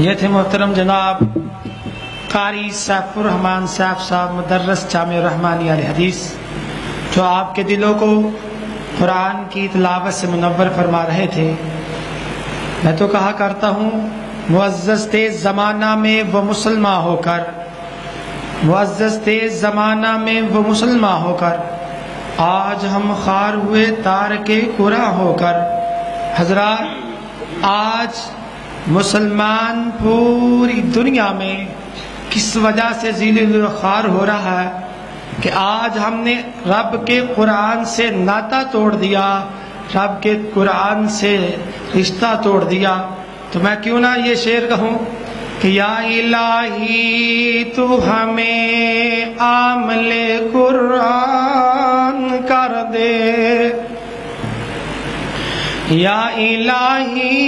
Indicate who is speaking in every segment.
Speaker 1: یہ تھے محترم جناب قاری سیف الرحمان سیف صاحب مدرس جامع الرحمانی الحدیث، جو آپ کے دلوں کو قرآن کی تلاوت سے منور فرما رہے تھے۔ میں تو کہا کرتا ہوں معزز تیز زمانہ میں وہ مسلمان ہو کر، معزز تیز زمانہ میں وہ مسلمان ہو کر، آج ہم خوار ہوئے تارک قرآن ہو کر۔ حضرات، آج مسلمان پوری دنیا میں کس وجہ سے ذلیل و خوار ہو رہا ہے کہ آج ہم نے رب کے قرآن سے ناطہ توڑ دیا، رب کے قرآن سے رشتہ توڑ دیا۔ تو میں کیوں نہ یہ شعر کہوں کہ یا الہی تو ہمیں عامل قرآن کر دے، یا الہی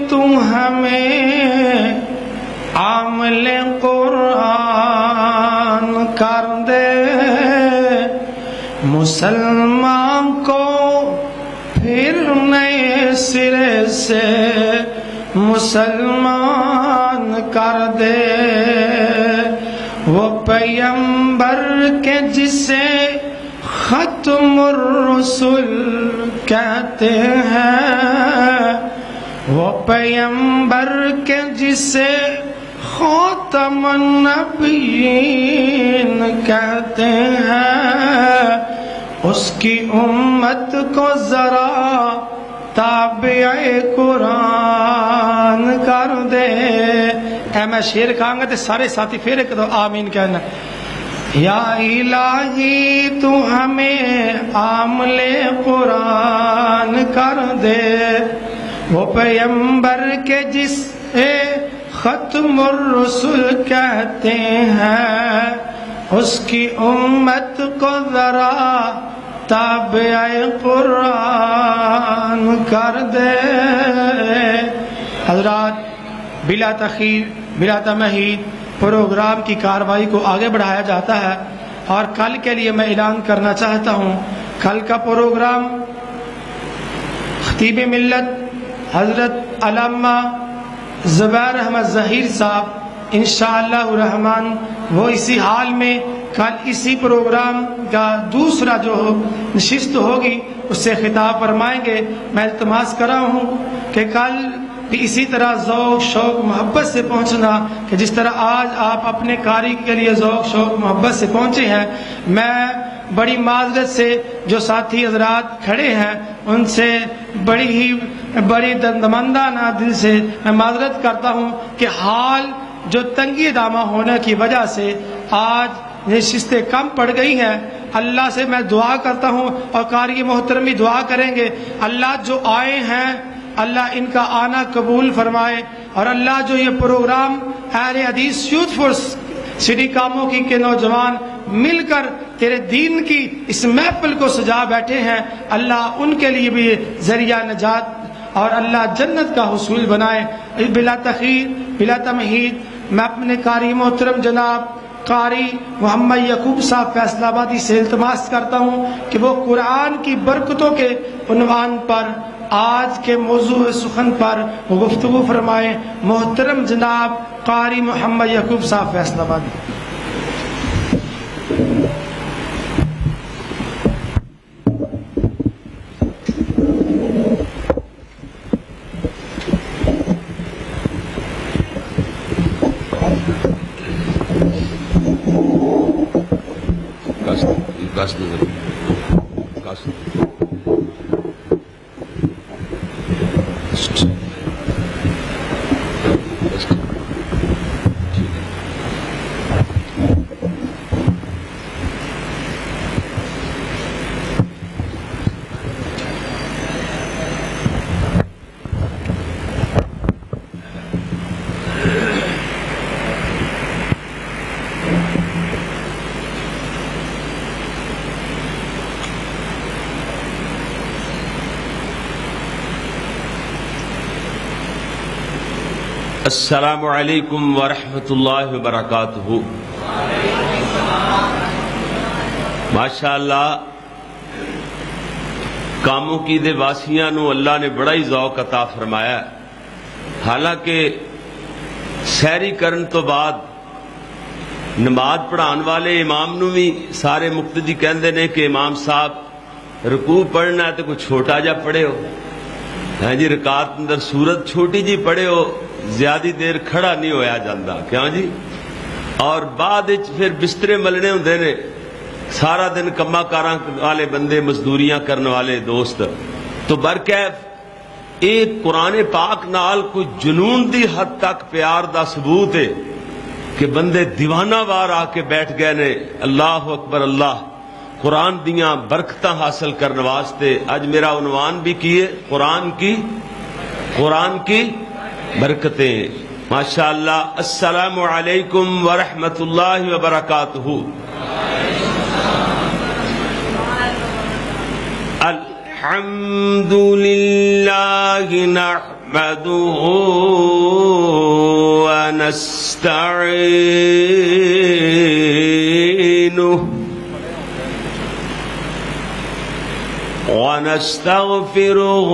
Speaker 1: تو ہمیں عامل قرآن کر دے، مسلمان کو پھر نئے سرے سے مسلمان کر دے۔ وہ پیغمبر کے جسے ختم الرسل کہتے ہیں، وہ پیغمبر کے جسے خاتم النبیین کہتے ہیں، اس کی امت کو ذرا تابع قرآن کر دے۔ اے میں شعر کہاں گا تو سارے ساتھی پھر ایک دو آمین کہنا۔ یا الہی تو ہمیں عامل قرآن کر دے، وہ پیغمبر کے جسے ختم الرسل کہتے ہیں، اس کی امت کو ذرا تابع قرآن کر دے۔ حضرات، بلا تاخیر بلا تمہید پروگرام کی کارروائی کو آگے بڑھایا جاتا ہے، اور کل کے لیے میں اعلان کرنا چاہتا ہوں، کل کا پروگرام خطیب ملت حضرت علامہ زبیر احمد ظہیر صاحب انشاءاللہ الرحمن وہ اسی حال میں کل اسی پروگرام کا دوسرا جو نشست ہوگی اس سے خطاب فرمائیں گے۔ میں التماس کر رہا ہوں کہ کل بھی اسی طرح ذوق شوق محبت سے پہنچنا کہ جس طرح آج آپ اپنے قاری کے لیے ذوق شوق محبت سے پہنچے ہیں۔ میں بڑی معذرت سے جو ساتھی حضرات کھڑے ہیں ان سے بڑی دمندانہ دل سے میں معذرت کرتا ہوں کہ حال جو تنگی دامہ ہونے کی وجہ سے آج نشستیں کم پڑ گئی ہیں۔ اللہ سے میں دعا کرتا ہوں اور قاری محترم بھی دعا کریں گے، اللہ جو آئے ہیں اللہ ان کا آنا قبول فرمائے، اور اللہ جو یہ پروگرام اہل حدیث یوتھ فورس سٹی کاموں کی کے نوجوان مل کر تیرے دین کی اس محفل کو سجا بیٹھے ہیں، اللہ ان کے لیے بھی ذریعہ نجات اور اللہ جنت کا حصول بنائے۔ بلا تخیر بلا تمہید میں اپنے قاری محترم جناب قاری محمد یعقوب صاحب فیصل آبادی سے التماس کرتا ہوں کہ وہ قرآن کی برکتوں کے عنوان پر آج کے موضوع سخن پر گفتگو فرمائے۔ محترم جناب قاری محمد یعقوب صاحب فیصل آبادی۔
Speaker 2: السلام علیکم ورحمۃ اللہ وبرکاتہ۔ ماشاء اللہ کاموں کی دے واسیاں نو اللہ نے بڑا ہی ذوق عطا فرمایا ہے۔ حالانکہ سحری کرن تو بعد نماز پڑھان والے امام نو بھی سارے مقتدی کہندے نے کہ امام صاحب رکوع پڑھنا ہے تو کوئی چھوٹا جا پڑھے ہو، ہاں جی رکعت اندر سورت چھوٹی جی پڑھے ہو، زیادہ دیر کھڑا نہیں ہویا جاندہ، کیوں جی؟ اور بعد پھر بسترے ملنے ہوندے نے، سارا دن کما کاراں والے بندے، مزدوریاں کرنے والے دوست، تو برکیف ایک قرآن پاک نال کوئی جنون دی حد تک پیار دا ثبوت ہے کہ بندے دیوانہ وار آ کے بیٹھ گئے نے اللہ اکبر اللہ قرآن دیاں برکتاں حاصل کرنے واسطے۔ اج میرا عنوان بھی کیے قرآن کی برکتیں، ماشاءاللہ۔ السلام علیکم ورحمۃ اللہ وبرکاتہ۔ الحمد للہ نحمده ونستعينه ونستغفره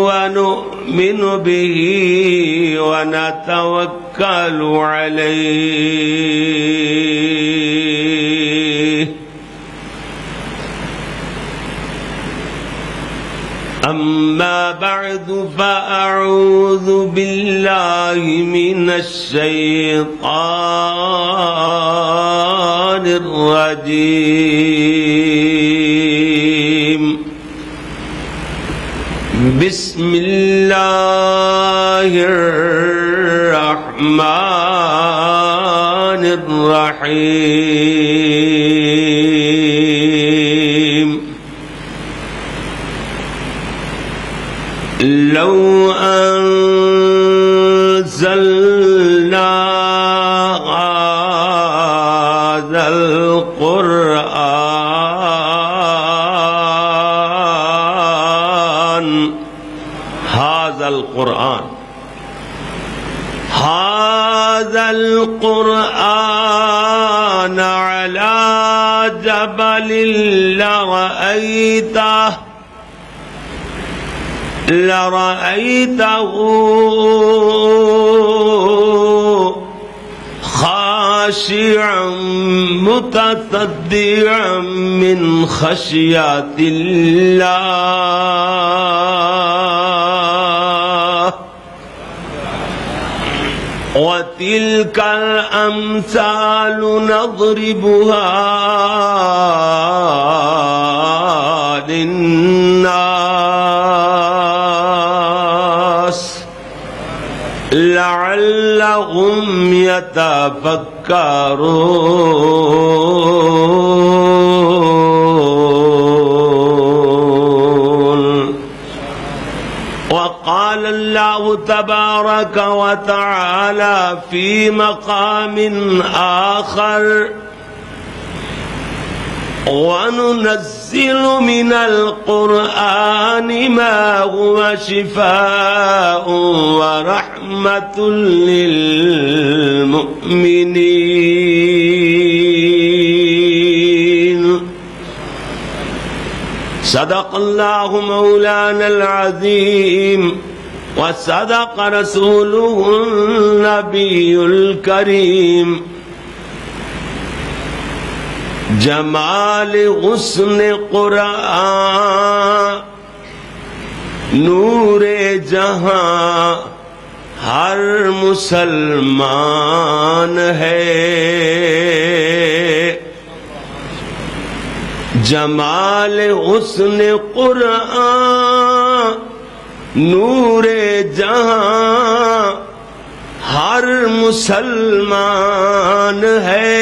Speaker 2: ونؤمن به ونتوكل عليه، أما بعد فأعوذ بالله من الشيطان الرجيم، بسم الله الرحمن الرحيم، لو أنزلنا هذا القرآن على جبل لرأيته خاشعا متصدعا من خشية الله، وتلك الأمثال نضربها للناس لعلهم يتفكرون۔ وقال الله تبارك وتعالى في مقام آخر: وننزل من القرآن ما هو شفاء ورحمة للمؤمنين، صدق الله مولانا العظيم وصدق رسوله النبي الكريم۔ جمال حسن قرآن نور جہاں ہر مسلمان ہے، جمال حسن قرآن نور جہاں ہر مسلمان ہے،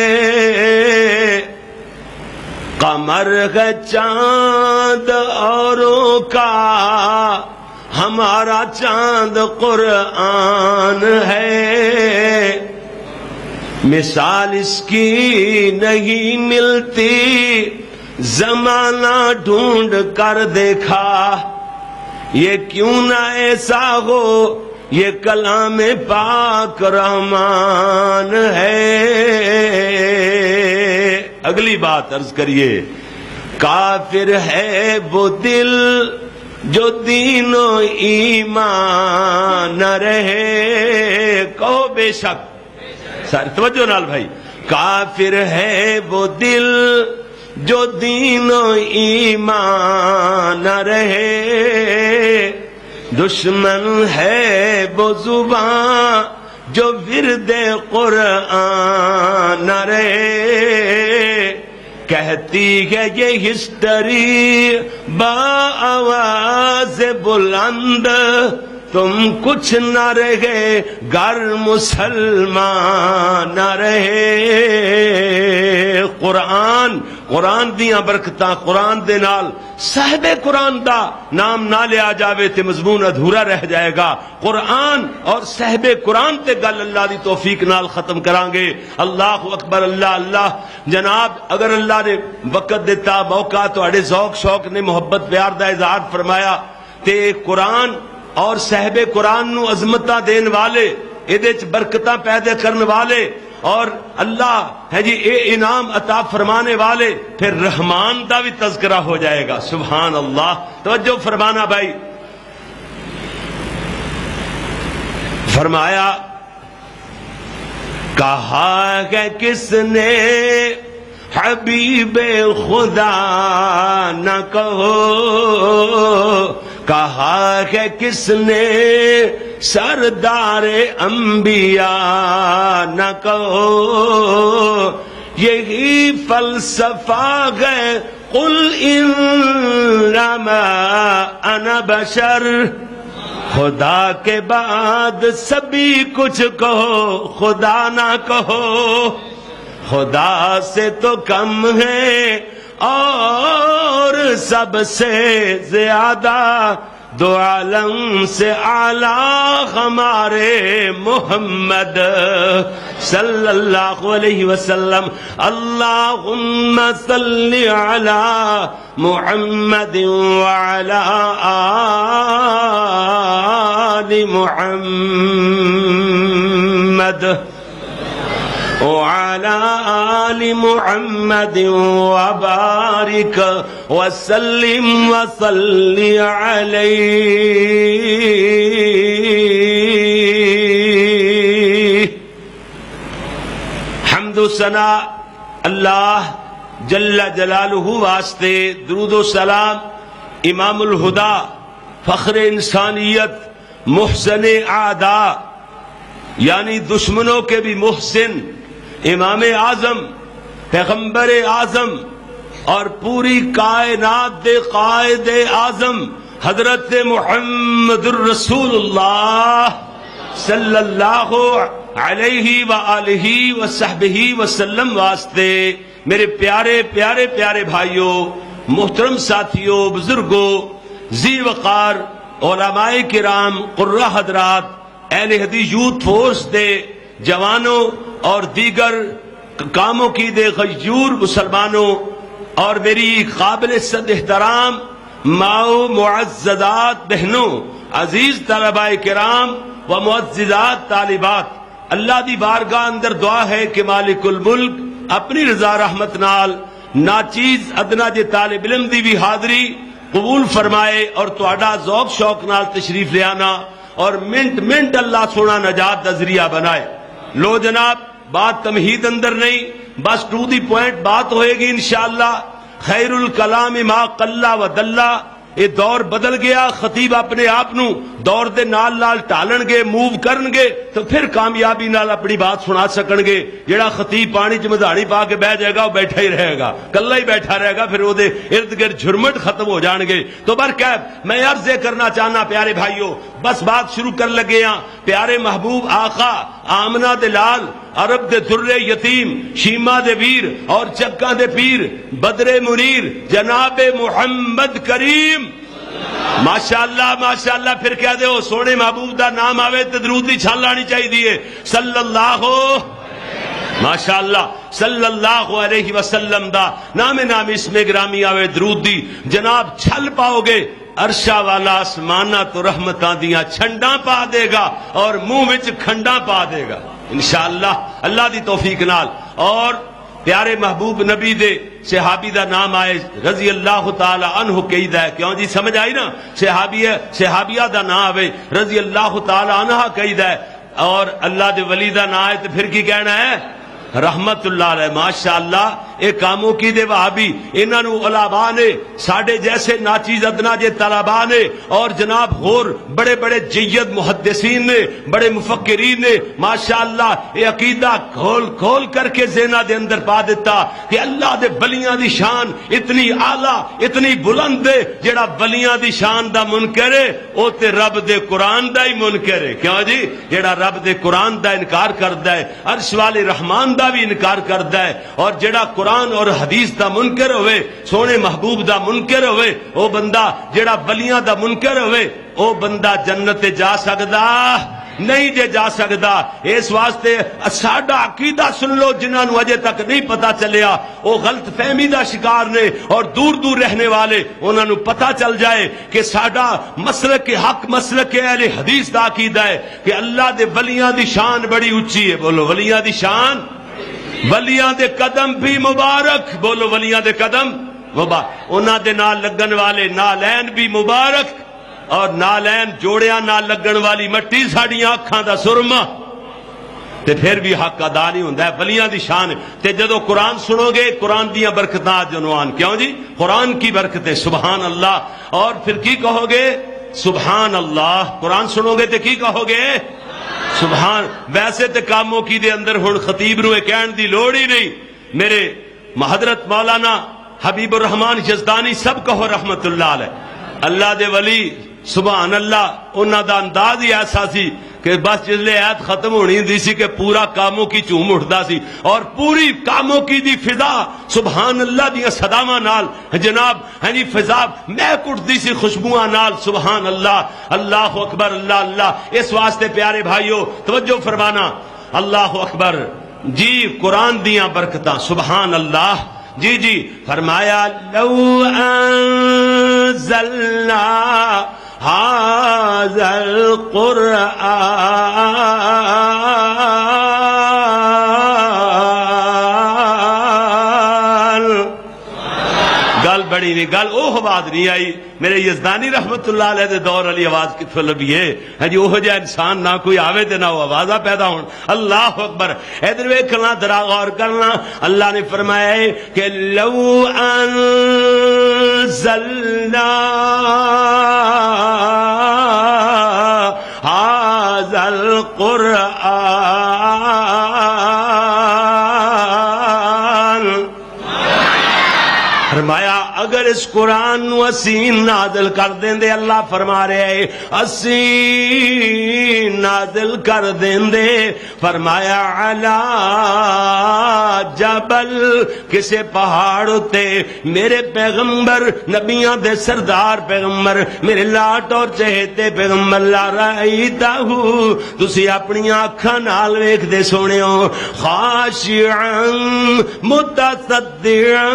Speaker 2: قمر ہے چاند اوروں کا ہمارا چاند قرآن ہے، مثال اس کی نہیں ملتی زمانہ ڈھونڈ کر دیکھا، یہ کیوں نہ ایسا ہو یہ کلام پاک رحمان ہے۔ اگلی بات عرض کریے، کافر ہے وہ دل جو دین و ایمان نہ رہے، کہو بے شک، سارے توجہ نال بھائی، کافر ہے وہ دل جو دین و ایمان نہ رہے، دشمن ہے وہ زبان جو ورد قرآن نہ رہے، کہتی ہے یہ ہسٹری با آواز بلند، تم کچھ نہ رہے گر مسلمان نہ رہے۔ قرآن دیاں برکتاں، قرآن دے نال صاحب قرآن دا نام نہ لیا جاوے تے مضمون ادھورا رہ جائے گا۔ قرآن اور صاحب قرآن تے گل اللہ دی توفیق نال ختم کران گے۔ اللہ اکبر، اللہ اللہ۔ جناب اگر اللہ نے وقت دیتا، موقع، تواڈے ذوق شوق نے محبت پیار دا اظہار فرمایا تے قرآن اور صاحب قرآن نو عظمتاں دین والے، ایدے چ برکتاں پیدا کرنے والے اور اللہ ہے جی اے انعام عطا فرمانے والے، پھر رحمان دا بھی تذکرہ ہو جائے گا۔ سبحان اللہ۔ توجہ فرمانا بھائی، فرمایا کہا کہ کس نے حبیب خدا نہ کہو، کہا کہ کس نے سردار انبیاء نہ کہو، یہی فلسفہ ہے قل انما انا بشر، خدا کے بعد سبھی کچھ کہو خدا نہ کہو، خدا سے تو کم ہے اور سب سے زیادہ، دو عالم سے اعلیٰ ہمارے محمد صلی اللہ علیہ وسلم۔ اللہم صلی علی محمد وعلی آل محمد وعلى آل محمد وبارك وسلم وصل عليه۔ حمد و ثنا اللہ جل جلالہ واسطے، درود و سلام امام الہدا، فخر انسانیت، محسن اعداء یعنی دشمنوں کے بھی محسن، امام اعظم، پیغمبر اعظم اور پوری کائنات دے قائد اعظم حضرت محمد الرسول اللہ صلی اللہ علیہ وآلہ وصحبہ وسلم واسطے، میرے پیارے پیارے پیارے بھائیوں، محترم ساتھیوں، بزرگوں، ذی وقار علماء کرام، قرہ حضرات، اہل حدیث یوتھ فورس دے جوانوں اور دیگر کاموں کی دے غیور مسلمانوں، اور میری قابل صد احترام ماؤ معززات بہنوں، عزیز طلباء کرام و معززات طالبات، اللہ دی بارگاہ اندر دعا ہے کہ مالک الملک اپنی رضا رحمت نال ناچیز ادنا جے طالب علم دی بھی حاضری قبول فرمائے اور تہاڈا ذوق شوق نال تشریف لے آنا اور منٹ منٹ اللہ سونا نجات دا ذریعہ بنائے۔ لو جناب، بات تمہید اندر نہیں، بس ٹو دی پوائنٹ بات ہوئے گی انشاءاللہ۔ خیر الکلام ما قل و دلہ، یہ دور بدل گیا، خطیب اپنے آپ نو دور دے نال نال ٹالن گے، موو کرن گے تو پھر کامیابی نال اپنی بات سنا سکن گے۔ جڑا خطیب پانی چ مدھاڑی پا کے بہ جائے گا وہ بیٹھا ہی رہے گا، کلا ہی بیٹھا رہے گا، پھر وہ دے ارد گرد جھرمٹ ختم ہو جان گے۔ تو برکیف میں عرض کرنا چاہنا پیارے بھائیوں، بس بات شروع کر لگے ہاں۔ پیارے محبوب آقا آمنہ دے لال، عرب دے در یتیم، شیما دے ویر اور چکا دے پیر، بدر منیر جناب محمد کریم، ماشاءاللہ ماشاءاللہ۔ پھر کہہ دے ہو سونے محبوب دا نام آوے تے درود دی چھال آنی چاہیے، صلی اللہ ماشاءاللہ صلی اللہ علیہ وسلم دا نام اس میں گرامی آوے درود دی جناب چھل پاؤ گے، عرشہ والا آسمانہ تو رحمتاں دیاں چھنڈاں پا دے گا اور منہ وچ کھنڈاں پا دے گا انشاءاللہ اللہ دی توفیق نال۔ اور پیارے محبوب نبی دے صحابی دا نام آئے رضی اللہ تعالی عنہ کہیدا ہے، کیوں جی سمجھ آئی نا؟ صحابیہ دا نام آئے رضی اللہ تعالی عنہ کہیدا ہے، اور اللہ دے ولی دا نام ہے تو پھر کی کہنا ہے؟ رحمت اللہ علیہ۔ ماشاءاللہ اے کاموں کی دے وہابی انہاں نو علماء نے ساڈے جیسے ناچیز ادنا جے طلباء نے اور جناب اور بڑے بڑے جید محدثین نے، بڑے مفکرین نے ماشاءاللہ یہ عقیدہ کھول کھول کر کے ذہناں دے اندر پا دیتا کہ اللہ دے ولیاں دی شان اتنی اعلیٰ اتنی بلند ہے، جڑا ولیاں دی شان دا منکر ہے او تے رب دے قرآن دا ہی منکر ہے۔ کیوں جی؟ جڑا رب دے قرآن دا انکار کردا ہے عرش والے رحمان دا بھی انکار کردا ہے، اور جڑا قرآن اور حدیث دا منکر ہوئے، سونے محبوب دا منکر ہوئے، او بندہ جڑا ولیاں دا منکر ہوئے او بندہ جنت جا سکدا نہیں جے جا سکدا۔ اس واسطے ساڈا عقیدہ سن لو، جنہاں نو اجے تک نہیں پتا چلیا او غلط فہمی دا شکار نے، اور دور دور رہنے والے انہاں نو پتا چل جائے کہ ساڈا مسلک حق مسلک اہل حدیث دا عقیدہ ہے کہ اللہ دے ولیاں دی شان بڑی اونچی ہے۔ بولو ولیاں دی شان، ولیاں دے قدم بھی مبارک، بولو ولیاں دے قدم مبارک، انہاں دے نال لگن والے نالین بھی مبارک، اور نالین جوڑیاں نال لگن والی مٹی ساڈیاں اکھاں دا سرما، تے پھر بھی حق ادا نہیں ہوندا ہے۔ ولیاں دی شان تے جدو قرآن سنو گے قرآن دیاں برکتاں جنوان، کیوں جی؟ قرآن کی برکتیں، سبحان اللہ۔ اور پھر کی کہو گے؟ سبحان اللہ۔ قرآن سنو گے تے کی کہو گے؟ سبحان۔ ویسے تے کاموں کی دے اندر ہن خطیب نو کہن دی لوڑ ہی نہیں، میرے حضرت مولانا حبیب الرحمان یزدانی سب کہو رحمت اللہ علیہ، اللہ دے ولی سبحان اللہ، انہاں دا انداز ہی ایسا سی کہ بس جلے ایت ختم ہونی دی سی کہ پورا کاموں کی چوم اٹھدا سی، اور پوری کاموں کی دی فضا سبحان اللہ دی صداواں نال جناب یعنی فضا مہک اٹھدی سی خوشبوواں نال، سبحان اللہ، اللہ اکبر، اللہ اللہ۔ اس واسطے پیارے بھائیو توجہ فرمانا، اللہ اکبر جی، قرآن دیاں برکتاں، سبحان اللہ جی جی۔ فرمایا لو انزلنا هذا القرآن، گل بڑی نہیں، گل اوہ بات نہیں آئی میرے یزدانی رحمت اللہ علیہ دے دور والی آواز کتوں لبھی ہے ہاں جی؟ اوہ جا انسان نہ کوئی آوے تے نہ وہ آوازاں پیدا ہون۔ اللہ اکبر۔ ادھر ویکھنا، ذرا غور کرنا، اللہ نے فرمایا ہے کہ لو انزلنا هذا القرآن، فرمایا اگر اس قرآن نو اسی نازل کر دیں دے، اللہ فرما رہے ہیں اسی نازل کر دیں دے، فرمایا علی جبل، کسے پہاڑ تے میرے پیغمبر نبیاں دے سردار پیغمبر میرے لاٹ اور چہتے پیغمبر لا رائیتہ، تسی اپنی آنکھاں نال ویکھ دے سونےو، خاشعا متصدعا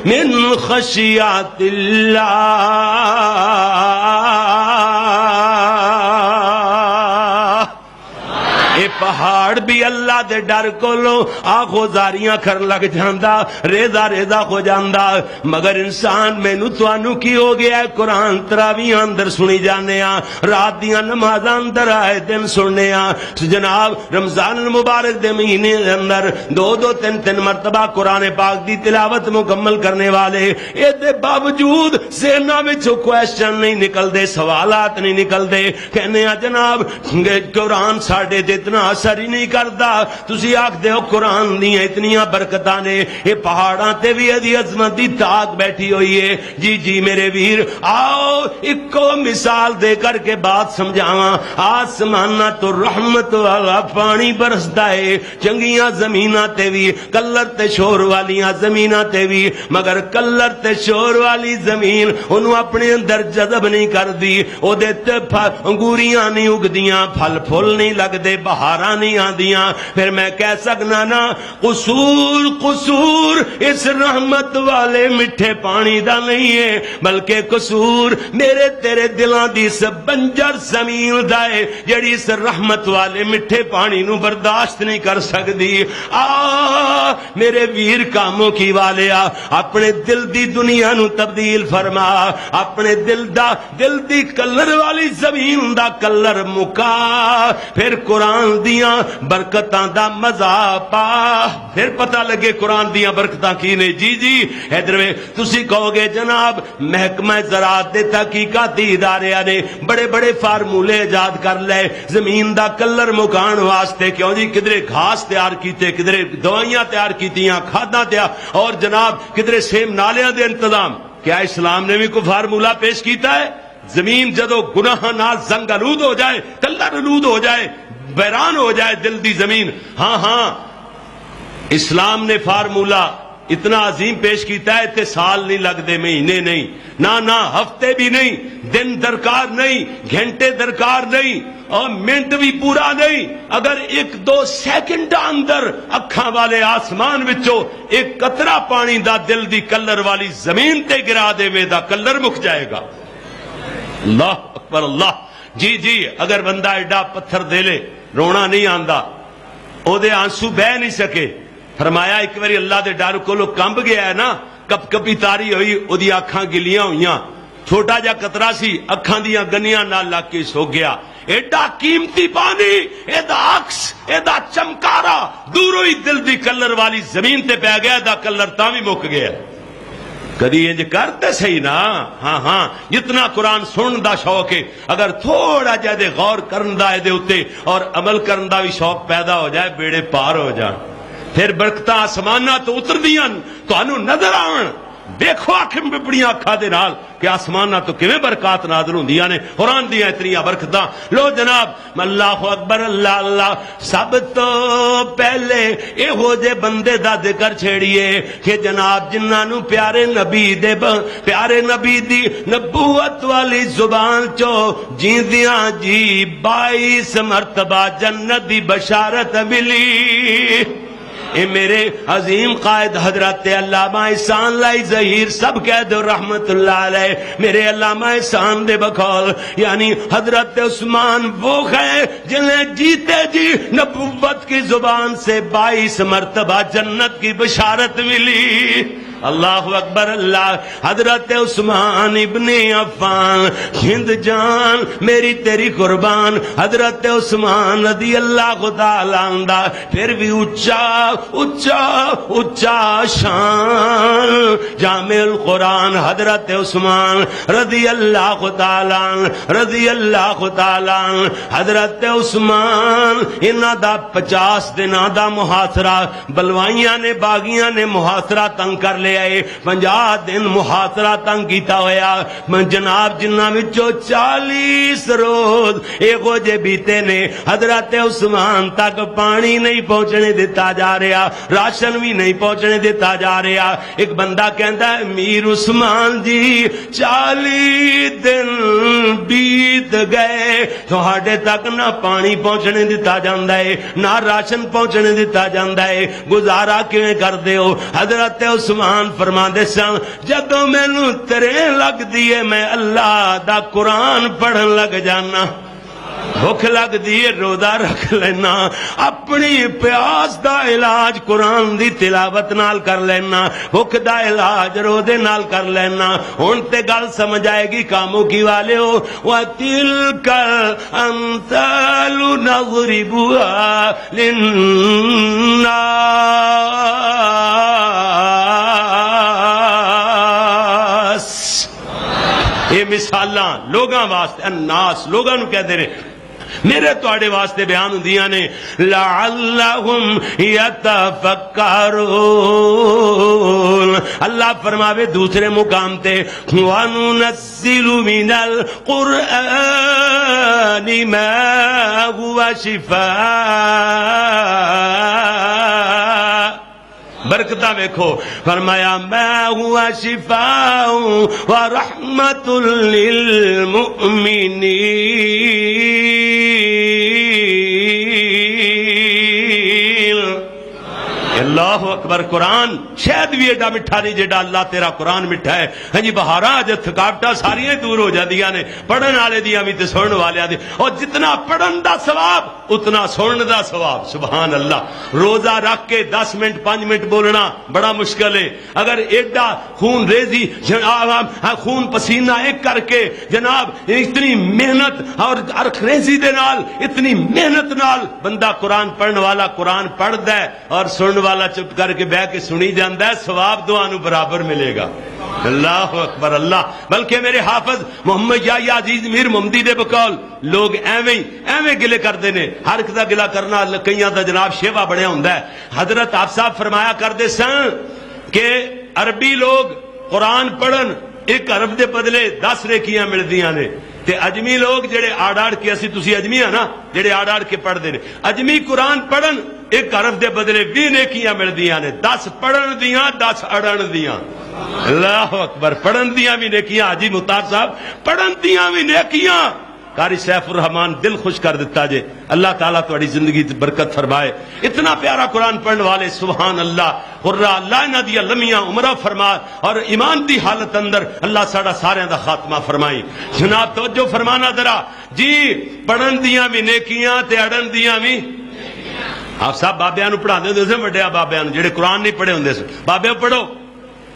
Speaker 2: من خشیات اللہ، اے پہاڑ بھی اللہ دے ڈر کولو آخوزاریاں کر لگ جاندا، ریزا ریزا ہو جاندا، مگر انسان مینو توانو کی ہو گیا ہے؟ قرآن تراویاں اندر سنی جانے ہاں، رات دیاں نمازاں اندر آئے دن سننے ہاں، جناب رمضان المبارک دے مہینے اندر دو دو تین تین مرتبہ قرآن پاک دی تلاوت مکمل کرنے والے، اے دے باوجود ذہناں وچوں کوسچن نہیں نکلدے، سوالات نہیں نکلدے، کہنے ہاں جناب قرآن ساڈے تے اتنا اثر ہی نہیں کردا، تسی آکھ دے ہو قرآن دیاں اتنیاں برکتاں نے، یہ پہاڑاں تے بھی ادھی عظمت دی تاک بیٹھی ہوئی ہے۔ جی جی میرے ویر، آؤ ایک کو مثال دے کر کے بات سمجھاواں، آسمانہ تو رحمت والا پانی برسدا ہے، چنگیاں زمیناں تے بھی، کلر تے شور والیاں زمیناں تے بھی، مگر کلر تے شور والی زمین انہوں اپنے اندر جذب نہیں کر دی، او دے تے انگوریاں نہیں اگدیاں، پھل پھول نہیں لگدے، بہار دھاراں نہیں آندیاں، پھر میں کہہ سکنا نا قصور قصور اس رحمت والے میٹھے پانی دا نہیں ہے، بلکہ قصور میرے تیرے دلاں دی اس بنجر زمین دا ہے جڑی اس رحمت والے میٹھے پانی نو برداشت نہیں کر سکدی۔ میرے ویر کاموں کی والیا، اپنے دل دی دنیا نو تبدیل فرما، اپنے دل دی کلر والی زمین دا کلر مکا، پھر قرآن دیاں برکتاں دا مزہ پا، پھر پتہ لگے قرآن دیاں برکتاں کی نے۔ جی جی ادھر تسی کہو گے جناب محکمہ زراعت دے تحقیقاتی ادارے نے بڑے بڑے فارمولے ایجاد کر لے زمین دا کلر مکان واسطے، کیوں جی کدھرے گھاس تیار کیتے، کدھرے دوائیاں تیار کیتیاں، کھاداں تیار، اور جناب کدھرے سیم نالیاں دے انتظام۔ کیا اسلام نے بھی کوئی فارمولہ پیش کیتا ہے؟ زمین جدو گناہ نال زنگ آلود ہو جائے، کلر آلود ہو جائے، ویران ہو جائے دل دی زمین، ہاں ہاں اسلام نے فارمولہ اتنا عظیم پیش کیتا ہے، تے سال نہیں لگتے، مہینے نہیں، نہ ہفتے بھی نہیں، دن درکار نہیں، گھنٹے درکار نہیں، اور منٹ بھی پورا نہیں، اگر ایک دو سیکنڈ اندر اکھاں والے آسمان وچوں ایک قطرہ پانی دا دل دی کلر والی زمین تے گرا دے وے دا کلر مک جائے گا۔ اللہ اکبر اللہ۔ جی جی اگر بندہ ایڈا پتھر دے لے رونا نہیں آندا، او دے آنسو بہ نہیں سکے، فرمایا ایک باری اللہ دے ڈر کولو کمب گیا ہے نا، کپ کپی تاری ہوئی، او دی اکھاں گلیاں ہوئیاں، چھوٹا جا قطرہ سی، اکھاں دیاں گنیاں نال لگ کے سو گیا۔ ایڈا قیمتی پانی، ایڈا عکس، ایڈا چمکارا دوروں ہی دل دی کلر والی زمین تے پہ گیا، دا کلر تاں بھی مک گیا۔ کدی انج کرتے صحیح نا؟ ہاں ہاں جتنا قرآن سنن دا شوق ہے، اگر تھوڑا جا دے غور کرن دا دے اتے اور عمل کرن دا بھی شوق پیدا ہو جائے، بیڑے پار ہو جان، پھر برکتاں آسماناں تو اتر دیاں تانوں نظر آون۔ دیکھو آنکھیں بڑیاں اکھاں دے نال کہ آسماناں تو کیویں برکات نازل ہوندیاں نے، قرآن دیاں اتنیاں برکتاں۔ لو جناب اللہ اکبر اللہ اللہ، سب تو پہلے ایہو جے بندے دا ذکر چھیڑیے کہ جناب جنہاں نو پیارے نبی دی نبوت والی زبان چو جیندیاں جی 22 مرتبہ جنت دی بشارت ملی۔ اے میرے عظیم قائد حضرت علامہ احسان لائی ظہیر سب کہہ دو رحمت اللہ علیہ، میرے علامہ احسان دے بقول یعنی حضرت عثمان وہ ہے جنہیں جیتے جی نبوت کی زبان سے 22 مرتبہ جنت کی بشارت ملی۔ اللہ اکبر اللہ۔ حضرت عثمان ابن عفان، ہند جان میری تیری قربان، حضرت عثمان رضی اللہ تعالی عنہ، پھر بھی اچا اچا اچا شان جامع القرآن حضرت عثمان رضی اللہ تعالی عنہ، رضی اللہ تعالی عنہ۔ حضرت عثمان انہاں دا 50 دناں دا محاصرہ بلوائیاں نے باغیاں نے محاصرہ تنگ کر لے آئے، 50 دن محاصرہ تنگ کیتا ہویا، جناب جنہاں وچوں 40 روز ایہو جے بیتے نے، حضرت عثمان تک پانی نہیں پہنچنے دیتا جا رہا، راشن بھی نہیں پہنچنے دیتا جا رہا۔ ایک بندہ کہندا ہے میر عثمان جی 40 دن بیت گئے تہاڈے تک نہ پانی پہنچنے دیتا جاندا ہے نہ راشن پہنچنے دیتا جاندا ہے، گزارا کیویں کردے ہو؟ حضرت عثمان فرماندے سن جدوں مینوں ترے لگ دیے میں اللہ دا قرآن پڑھن لگ جانا، بھوک لگ دیے روزہ رکھ لینا، اپنی پیاس دا علاج قرآن دی تلاوت نال کر لینا، بھوک دا علاج روزے نال کر لینا۔ ہن تے گل سمجھ آئے گی کاموں کی والے ہو۔ وَتِلْكَ الْأَمْثَالُ نَضْرِبُهَا لِلنَّاسِ، یہ مثالاں لوگاں واسطے، الناس لوگاں نو کہہ دے رہے، میرے تواڈے واسطے بیان ہوندیاں نے، لعلہم یتفکرون۔ اللہ فرماوے دوسرے مقام تے وَنُنَزِّلُ مِنَ الْقُرْآنِ مَا هُوَ شِفَاءٌ، برکتہ ویکھو، فرمایا ما ہوا شفاء و رحمت للمؤمنین۔ اکبر. قرآن شاید بھی ایڈا میٹھا نہیں جیڈا اللہ تیرا قرآن میٹھا ہے. ہاں جی بہاراں اج تھکاوٹاں ساریاں دور ہو جاندیاں نے پڑھن والے دیاں بھی تے سنن والے دی. اور جتنا پڑھن دا ثواب اتنا سنن دا ثواب. سبحان اللہ. روزہ رکھ کے 10 منٹ 5 منٹ بولنا بڑا مشکل ہے. اگر ایڈا خون ریزی خون پسینہ ایک کر کے جناب اتنی محنت اور ارخ ریزی دے نال اتنی محنت نال بندہ قرآن پڑھنے والا قرآن پڑھدا ہے اور سنن والا چپ کر کے بہ کے سنی جاندا ہے, ثواب دعا نو برابر ملے گا. اللہ اکبر اللہ. بلکہ میرے حافظ محمد یحییٰ عزیز میر محمدی دے بقول لوگ ایویں گلے کردے نے. ہر ایک دا گلا کرنا کئیاں دا جناب شیوا بڑھیا ہوندا ہے. حضرت آپ صاحب فرمایا کردے سن کہ عربی لوگ قرآن پڑھن ایک عرب دے بدلے 10 نیکیاں ملدیاں نے, تے اجمی لوگ جڑے آڑ کے اسی تسی اجمی ہیں نا جڑے آڑ کے پڑھدے نے, اجمی قرآن پڑھن ایک عرب دے بدلے 20 نیکیاں ملدیاں نے, 10 پڑھن دیاں 10 اڑن دیاں. اللہ اکبر. پڑھن دیاں بھی نیکیاں. حاجی مختار صاحب پڑھن دیاں بھی نیکیاں. قاری سیف الرحمان دل خوش کر دیتا جے. اللہ تعالیٰ تہاڈی زندگی تے برکت فرمائے. اتنا پیارا قرآن پڑھنے والے سبحان اللہ. قرہ اللہ انہاں دی لمیاں عمرہ فرما اور ایمان دی حالت اندر اللہ ساڈا سارے دا خاتمہ فرمائی. جناب توجہ فرمانا ذرا جی. پڑھن دیاں بھی نیکیاں تے اڑن دیاں بھی. آپ صاحب بابیاں نو پڑھاندے ہوندے سن, وڈیا بابیاں نو جڑے قرآن نہیں پڑھے ہوندے سن. بابے پڑھو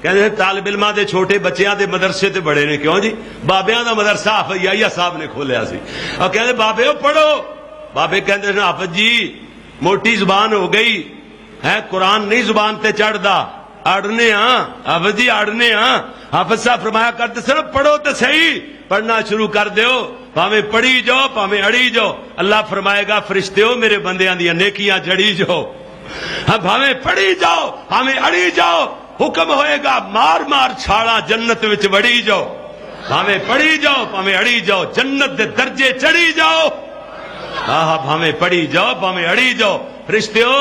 Speaker 2: کہندے طالب علماں دے چھوٹے بچیاں دے مدرسے تے بڑے نے. کیوں جی؟ بابیاں دا مدرسہ حافظ یحییٰ صاحب نے کھولیا سی. اور کہندے بابے پڑھو. بابے کہندے نے حافظ جی موٹی زبان ہو گئی ہے, قرآن نہیں زبان تے چڑھدا, اڑنے ہاں حافظ جی اڑنے ہاں. حافظ صاحب فرمایا کرتے سن پڑھو تے صحیح, پڑھنا شروع کر دیو پاویں پڑھی جاؤ پاویں اڑی جاؤ. اللہ فرمائے گا فرشتیو میرے بندیاں دیاں نیکیاں جڑی جاؤ. ہاں بھاویں پڑھی جاؤ بھاویں اڑی جاؤ. حکم ہوئے گا مار مار چھاڑا جنت وچ وڑی جاؤ. بھاویں پڑھی جاؤ بھاویں اڑی جاؤ جنت دے درجے چڑھی جاؤ. ہاں بھاویں پڑھی جاؤ بھاویں اڑی جاؤ. فرشتیو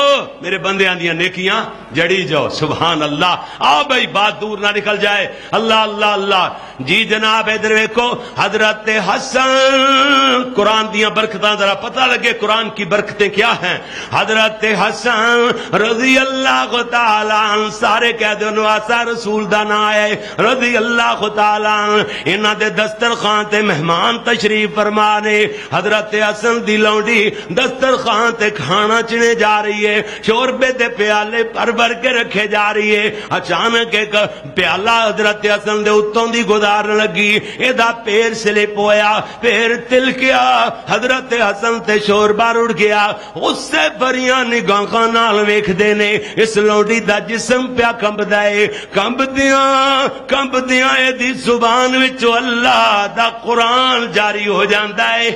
Speaker 2: میرے بندیاں دیاں نیکیاں جڑی جاؤ. سبحان اللہ. آؤ بھائی بات دور نہ نکل جائے. اللہ اللہ اللہ. جی جناب ادھر ویکھو حضرت حسن قرآن دیاں برکتاں ذرا پتہ لگے قرآن کی برکتیں کیا ہیں. حضرت حسن رضی اللہ تعالی عنہ, سارے کہہ دو نواسا رسول دا نام ہے رضی اللہ تعالی عنہ. انہاں دے دسترخوان تے مہمان تشریف فرما نے. حضرت حسن دی لونڈی دسترخوان تے کھانا چنے جا رہی ہے, شوربے دے پیالے بھر بھر کے رکھے جا رہی ہے. اچانک ایک پیالہ حضرت حسن دے اتوں دی گزارن لگی, ایدا پیر سلپ ہویا, پیر تلکیا, حضرت حسن تے شوربہ رڑ گیا. اس سے بریاں نگاہاں نال ویکھدے نے اس لونڈی دا جسم پیا کمبدا ہے. کمبدیاں ایدی زبان وچوں اللہ دا قرآن جاری ہو جاندا ہے.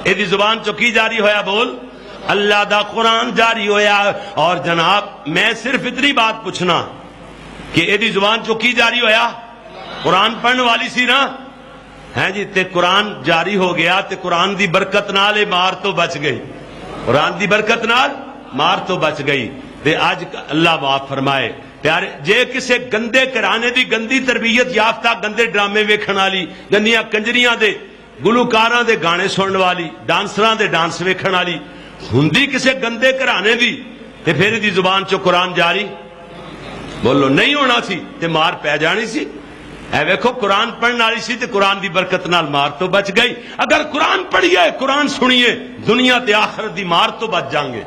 Speaker 2: ایدی زبان چوں کی جاری ہویا بول؟ اللہ دا قرآن جاری ہویا. اور جناب میں صرف اتنی بات پوچھنا کہ ایدی زبان چو کی جاری ہویا؟ قرآن پڑھنے والی سی نا ہے جی. تے قرآن جاری ہو گیا تے قرآن دی برکت نال مار تو بچ گئی. قرآن دی برکت نال مار تو بچ گئی. تے آج اللہ معاف فرمائے پیارے جے کسے گندے کرانے دی گندی تربیت یافتہ گندے ڈرامے ویکھن والی گندیاں کنجریاں دے گلوکاراں دے گانے سنن والی ڈانسراں دے ڈانس ویکھن والی ہندی کسے گندے کرانے دی تے پھر دی زبان چو قرآن جاری بولو نہیں ہونا سی تے مار پہ جانی سی. اے ویکھو قرآن پڑھنے والی سی تے قرآن دی برکت نال مار تو بچ گئی. اگر قرآن پڑھیے قرآن سنیے دنیا تے آخرت دی مار تو بچ جائیں گے.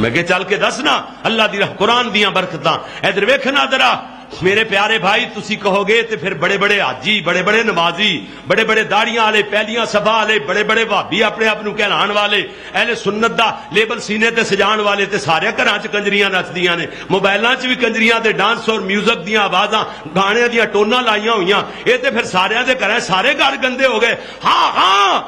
Speaker 2: میں کہ چل کے دسنا اللہ دی قرآن دیاں برکتاں. ادھر ویکھنا ذرا میرے پیارے بھائی, تسی کہو گے تے پھر بڑے بڑے حاجی بڑے بڑے نمازی بڑے بڑے داڑیاں والے پہلیاں صفا والے بڑے بڑے بھابی اپنے آپ کہلان والے اہل سنت دا لیبل سینے تے سجان والے تے سارے گھراں چ کنجریاں نچدیاں نے. موبائلاں چ بھی کنجریاں دے ڈانس اور میوزک دیاں آوازاں گانے دیاں ٹوناں لائیاں ہوئیاں. اے تے پھر سارے دے گھر سارے گھر گندے ہو گئے. ہاں ہاں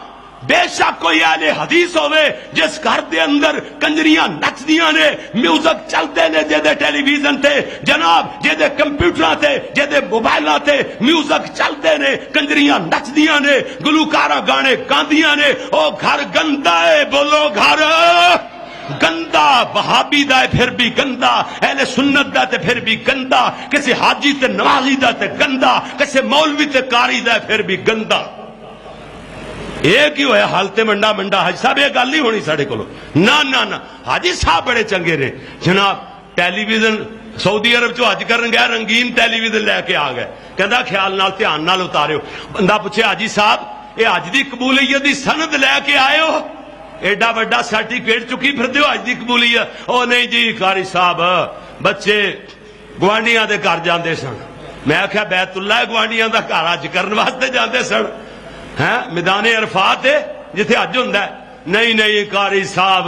Speaker 2: بے شک کوئی اہل حدیث ہوئے جس گھر دے اندر کنجریاں نچدیاں نے, میوزک چلتے نے جے دے ٹیلی ویژن تے جناب جے دے کمپیوٹراں تے جے دے موبائلاں تے میوزک چلتے نے, کنجریاں نچدیاں نے, گلوکارا گانے گاندیاں نے. او گھر گندا ہے بولو گھر گندا. وہابی دا ہے پھر بھی گندا, اہل سنت دا تے پھر بھی گندا, کسی حاجی تے نوازی دا تے گندا, کسی مولوی تے قاری دا پھر بھی گندا. ایک ہی ہویا حالت منڈا منڈا حاجی صاحب یہ گل نہیں ہونی ساڈے کولوں. نہ حاجی صاحب بڑے چنگے نے جناب. ٹیلی ویژن سعودی عرب چ حج کرن گیا رنگین ٹیلی ویژن لے کے آ گئے کہندا خیال نال دھیان نال اتاریو بندہ پوچھے حاجی صاحب یہ حج دی قبولیت دی سند لے کے آئے ہو ایڈا بڑا سرٹیفکیٹ چکی پھرتے ہو حج دی قبولیت او نہیں جی قاری صاحب بچے گوانڈیاں دے گھر جاندے سن میں آخیا بیت اللہ گوانڈیاں دا گھر حج کرن واسطے جاندے سن ہیں میدان عرفات ہے جتھے حج ہوندا ہے نہیں نہیں قاری صاحب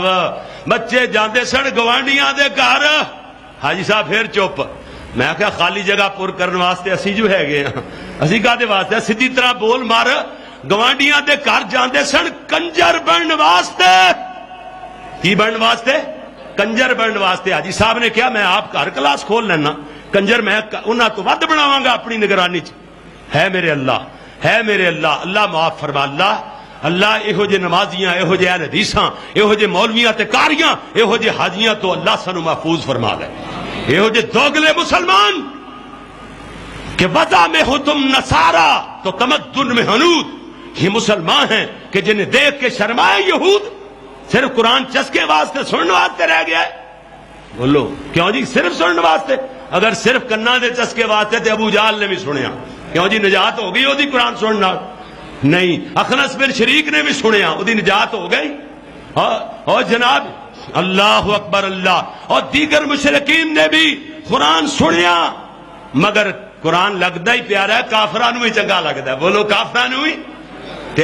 Speaker 2: بچے جاندے سن گوانڈیاں دے گھر حاجی صاحب پھر چپ میں آخیا خالی جگہ پر کرنے واسطے اسی جو ہے گئے ہیں اسی کہتے واسطے سیدھی طرح بول مار گوانڈیاں دے گھر جاندے سن کنجر بنن واسطے کی بنن واسطے کنجر بنن واسطے حاجی صاحب نے کہا میں آپ گھر کلاس کھول لینا کنجر میں انہاں تو ود بناواں گا اپنی نگرانی چ ہے میرے اللہ اللہ معاف فرما اللہ یہو جے نمازیاں یہو جے اہل حدیثاں یہو جے مولویاں تے قاریاں یہو جے حاجیاں تو اللہ سانو محفوظ فرما دے یہو جے دوگلے مسلمان کہ وضع میں ہو تم نصارا تو تمدن میں حنود یہ مسلمان ہیں کہ جنہیں دیکھ کے شرمائے یہود صرف قرآن چسکے واسطے سننے واسطے رہ گیا ہے بولو کیوں جی صرف سننے واسطے اگر صرف کنا دے چسکے واسطے تے ابو جہل نے بھی سنیا کیوں جی نجات ہو گئی وہ قرآن سننا نہیں اخنس بن شریک نے بھی سنیا وہ نجات ہو گئی اور جناب اللہ اکبر اللہ اور دیگر مشرکین نے بھی قرآن سنیا مگر قرآن لگتا ہی پیارا ہے کافرانو ہی چنگا لگتا ہے بولو کافرانو ہی تے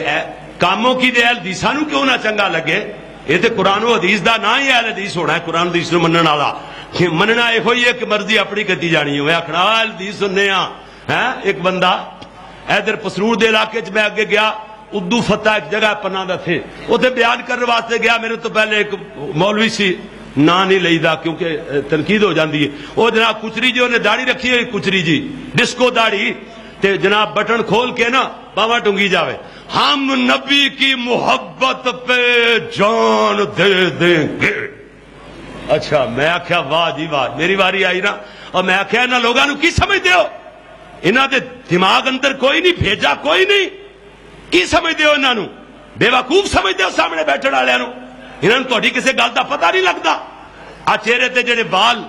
Speaker 2: کاموں کی دے اہل حدیثانو کیوں نہ چنگا لگے یہ تے قرآن و حدیث دا نہ ہی اہل حدیث ہونا ہے قرآن حدیث نو منن والا مننا یہ ہوئی ہے کہ مرضی اپنی کتی جانی ہوئے آخنا اہل حدیث سننے ہاں ایک بندہ ادھر پسرور دے علاقے چ میں اگے گیا اردو فتح ایک جگہ پناہ دا تھے اتنے بیان کرنے واسطے گیا میرے تو پہلے ایک مولوی سی نا نہیں لئیدا کیونکہ تنقید ہو جاندی ہے وہ جناب کچری جو نے داڑھی رکھی ہے کچری جی ڈسکو داڑھی تے جناب بٹن کھول کے نا باواں ٹنگی جاوے ہم نبی کی محبت پہ جان دے دیں گے اچھا میں آخیا واہ جی واہ میری واری آئی نا اور میں آخیا انہاں لوگاں نو کی سمجھدے ہو انہاں دے دماغ اندر کوئی نہیں بھیجا کوئی نہیں کی سمجھدے ہو انہاں نو بے وقوف سمجھدے ہو سامنے بیٹھن والےاں نو انہاں نوں تہاڈی کسے گل دا پتہ نہیں لگدا آ چہرے تے جڑے بال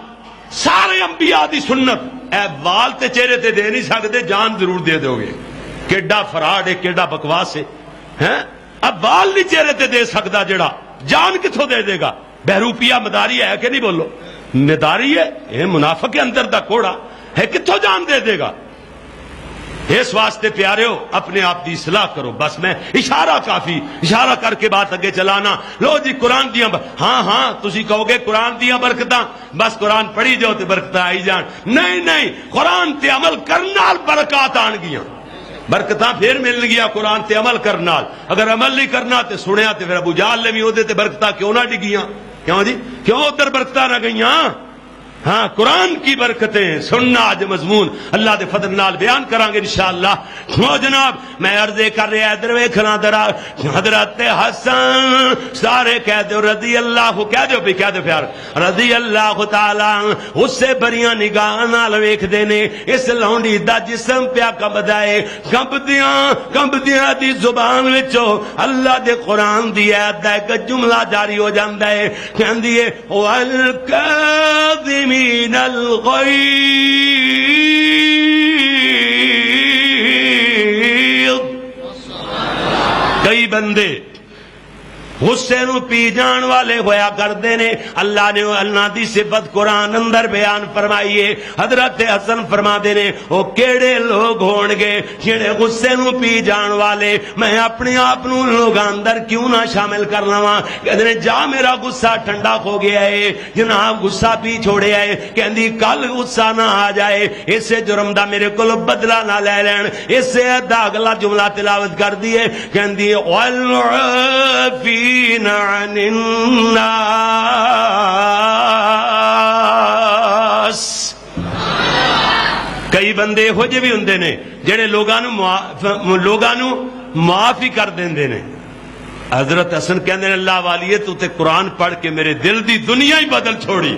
Speaker 2: سارے انبیاء دی سنت اے بال تے چہرے تے دے نہیں سکدے جان ضرور دے دو گے کیڈا فراڈ ہے کیڈا بکواس ہے ہیں اب بال نہیں چہرے تے دے سکدا جڑا جان کتھوں دے دے گا بہروپیہ مداری ہے کہ نہیں بولو مداری ہے یہ منافق کے اندر دا کوڑا ہے کتھوں جان دے دے گا اس واسطے پیارے ہو اپنے آپ کی اصلاح کرو بس میں اشارہ کافی اشارہ کر کے بات اگے چلانا لو جی قرآن دیاں ہاں تسی کہو گے قرآن دیاں برکتاں بس قرآن پڑھی جاؤ تے برکتاں آئی جان نہیں قرآن تے عمل کرنال برکات آن گیاں برکتاں پھر مل گیا قرآن تے عمل کرنال اگر عمل نہیں کرنا تے سنیا تے پھر ابو جہل نے بھی اودے تے برکتاں کیوں نہ ڈگیاں کیوں جی کیوں ادھر برکتاں نہ گئیاں ہاں قرآن کی برکتیں سننا آج مضمون اللہ دے فضل نال بیان کریں گے انشاءاللہ او جناب میں عرض کر رہا ادھر ویکھنا درا حضرت حسن سارے کہہ دو رضی اللہ کہہ دو بھی کہہ دو پیار رضی اللہ تعالی اس سے بریاں نگاہ نال ویکھدے نے اس لونڈی دا جسم پیا کمبدا ہے کمبدیاں دی زبان وچوں اللہ دے قرآن دی ایت دا ایک جملہ جاری ہو جاندا ہے کہندی ہے والکاظم من الغیظ کئی بندے غصے نو پی جان والے ہویا کردے نے اللہ نے اللہ دی صفت قرآن اندر بیان فرمائی ہے حضرت حسن فرما دے نے او کیڑے لوگ ہون گے جڑے غصے نو پی جان والے میں اپنے آپ نو لوگاں اندر کیوں نہ شامل کر لواں کہندے نے جا میرا غصہ ٹھنڈا ہو گیا ہے جناب غصہ پی چھوڑیا ہے کہندی کل غصہ نہ آ جائے اس جرم دا میرے کول بدلہ نہ لے لین اس دا اگلا جملہ تلاوت کر دیے کہندی والعافی عن الناس کئی بندے ہو جے بھی ہوندے نے جڑے لوگاں نو معاف ہی کر دیندے نے حضرت حسن کہندے نے اللہ والیے تو تے قرآن پڑھ کے میرے دل دی دنیا ہی بدل چھوڑی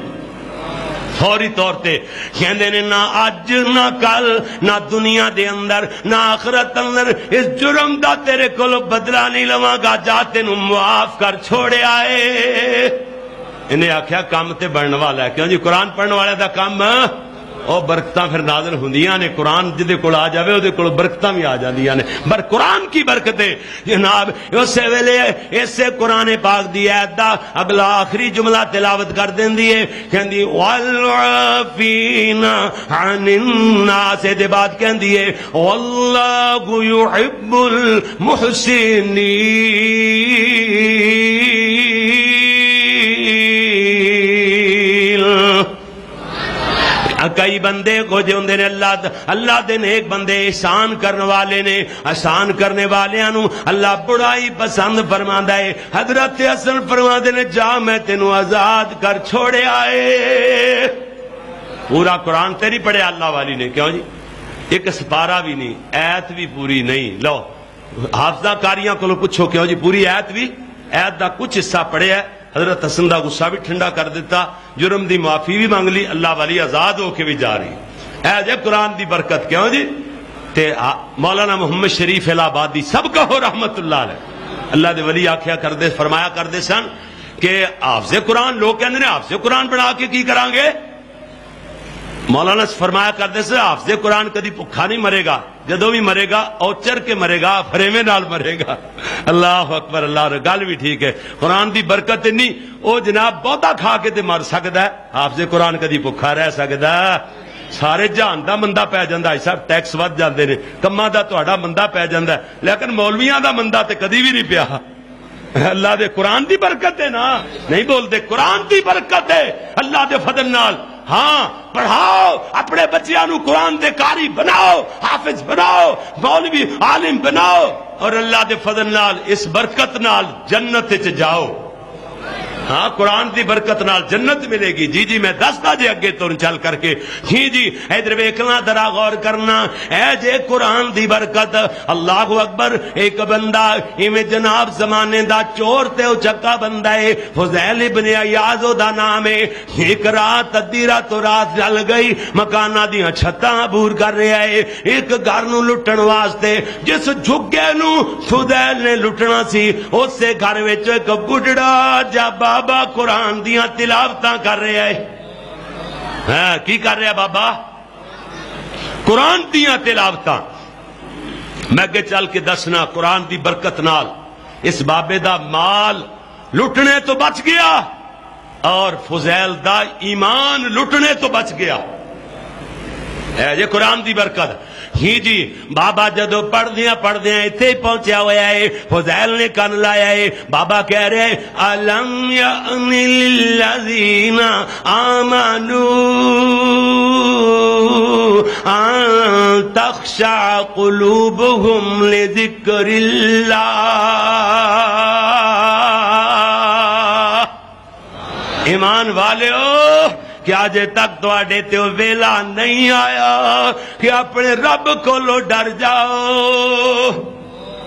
Speaker 2: فوری طور تے کہندے نے نہ اج نہ کل نہ دنیا دے اندر نہ آخرت اندر اس جرم دا تیرے کول بدلہ نہیں لواں گا جا تینوں معاف کر چھوڑے آئے انہیں آخیا کام تے بننے والا ہے. کیوں جی؟ قرآن پڑھنے والے دا کام اور برکتاں پھر نازل ہوندیاں نے. قرآن جدے کول آ جاوے اودے کول برکتاں بھی آ جاندیاں نے. پر قرآن کی برکتیں جناب اسے ویلے اسے قرآن پاک دی آیت دا اگلا آخری جملہ تلاوت کر دیندی ہے. کہندی والعافین عن الناس. دے بعد کہندی ہے واللہ یحب المحسنین. کئی بندے کو جو ہوندے نے اللہ دے نیک بندے احسان کرنے والے نے. احسان کرنے والیاں نو اللہ بڑائی پسند فرماندا ہے. حضرت حسن فرماندے نے جا میں تینوں آزاد کر چھوڑیا اے. پورا قرآن تے نہیں پڑھیا اللہ والی نے. کیوں جی؟ ایک سپارہ بھی نہیں, ایت بھی پوری نہیں. لو حافظہ کاریاں کو پوچھو کیوں جی پوری ایت بھی ایت دا کچھ حصہ پڑھیا ہے. حضرت حسن دا غصہ بھی ٹھنڈا کر دیتا, جرم دی معافی بھی مانگ لی, اللہ والی آزاد ہو کے بھی جا رہی. اے جے قرآن دی برکت. کیوں جی؟ تے مولانا محمد شریف الہ آبادی سب کہو رحمت اللہ علیہ, اللہ دے ولی آکھیا کردے فرمایا کردے سن کہ حافظ قرآن لوگ کہندے نے حافظ قرآن بنا کے کی کران گے. مولانا فرمایا کردے سے حافظ قرآن کدی بھکھا نہیں مرے گا, جدو بھی مرے گا اوچر کے مرے گا, فریمے نال مرے گا. اللہ اکبر. اللہ گل بھی ٹھیک ہے. قرآن دی برکت نہیں او جناب بہتا کھا کے تے مر سکدا ہے, حافظ قرآن کدی بھکھا رہ سکدا. سارے جہان دا مندہ پی جاندا ہے صاحب, ٹیکس ود جاندے نے, کماں دا تہاڈا مندہ پی جاندا ہے, لیکن مولویاں دا مندہ تے کدی بھی نہیں پیا. اللہ دے قرآن دی برکت ہے نا, نہیں بولتے قرآن دی برکت ہے اللہ دے فضل نال. ہاں پڑھاؤ اپنے بچیاں نو قرآن دے قاری بناؤ, حافظ بناؤ, مولوی عالم بناؤ, اور اللہ دے فضل نال اس برکت نال جنت وچ جاؤ. ہاں قرآن دی برکت نال جنت ملے گی. جی جی میں دستا جی اگے تر چل کر کے. جی جی ادھر ویکھنا ذرا غور کرنا. اے جے قرآن دی برکت. اللہ اکبر. ایک بندہ ایویں جناب زمانے دا چور تے او چکا بندہ ہے, فضیل ابن عیاض دا نام ہے. ایک رات ادھی رات رات چل گئی, مکاناں دیاں چھتاں عبور کر رہا ہے ایک گھر نو لٹن واسطے. جس جھگے نو فضیل نے لٹنا سی اسے گھر وچ ایک بڈڑا جا بابا قرآن دیاں تلاوتاں کر رہا ہے. ہاں کی کر رہا بابا؟ قرآن دیاں تلاوتاں. میں اگے چل کے دسنا قرآن دی برکت نال اس بابے دا مال لٹنے تو بچ گیا اور فضیل دا ایمان لٹنے تو بچ گیا. اے جے قرآن دی برکت. ہی جی بابا جدو پڑھدیاں اتنے پہنچیا ہوا ہے, فضیل نے کن لایا ہے. بابا کہہ رہے الم یأن للذین آمنوا ان تخشع قلوبهم لذکر اللہ. ایمان والے کیا جے تک تواڈے تے ویلا نہیں آیا کہ اپنے رب کولو ڈر جاؤ.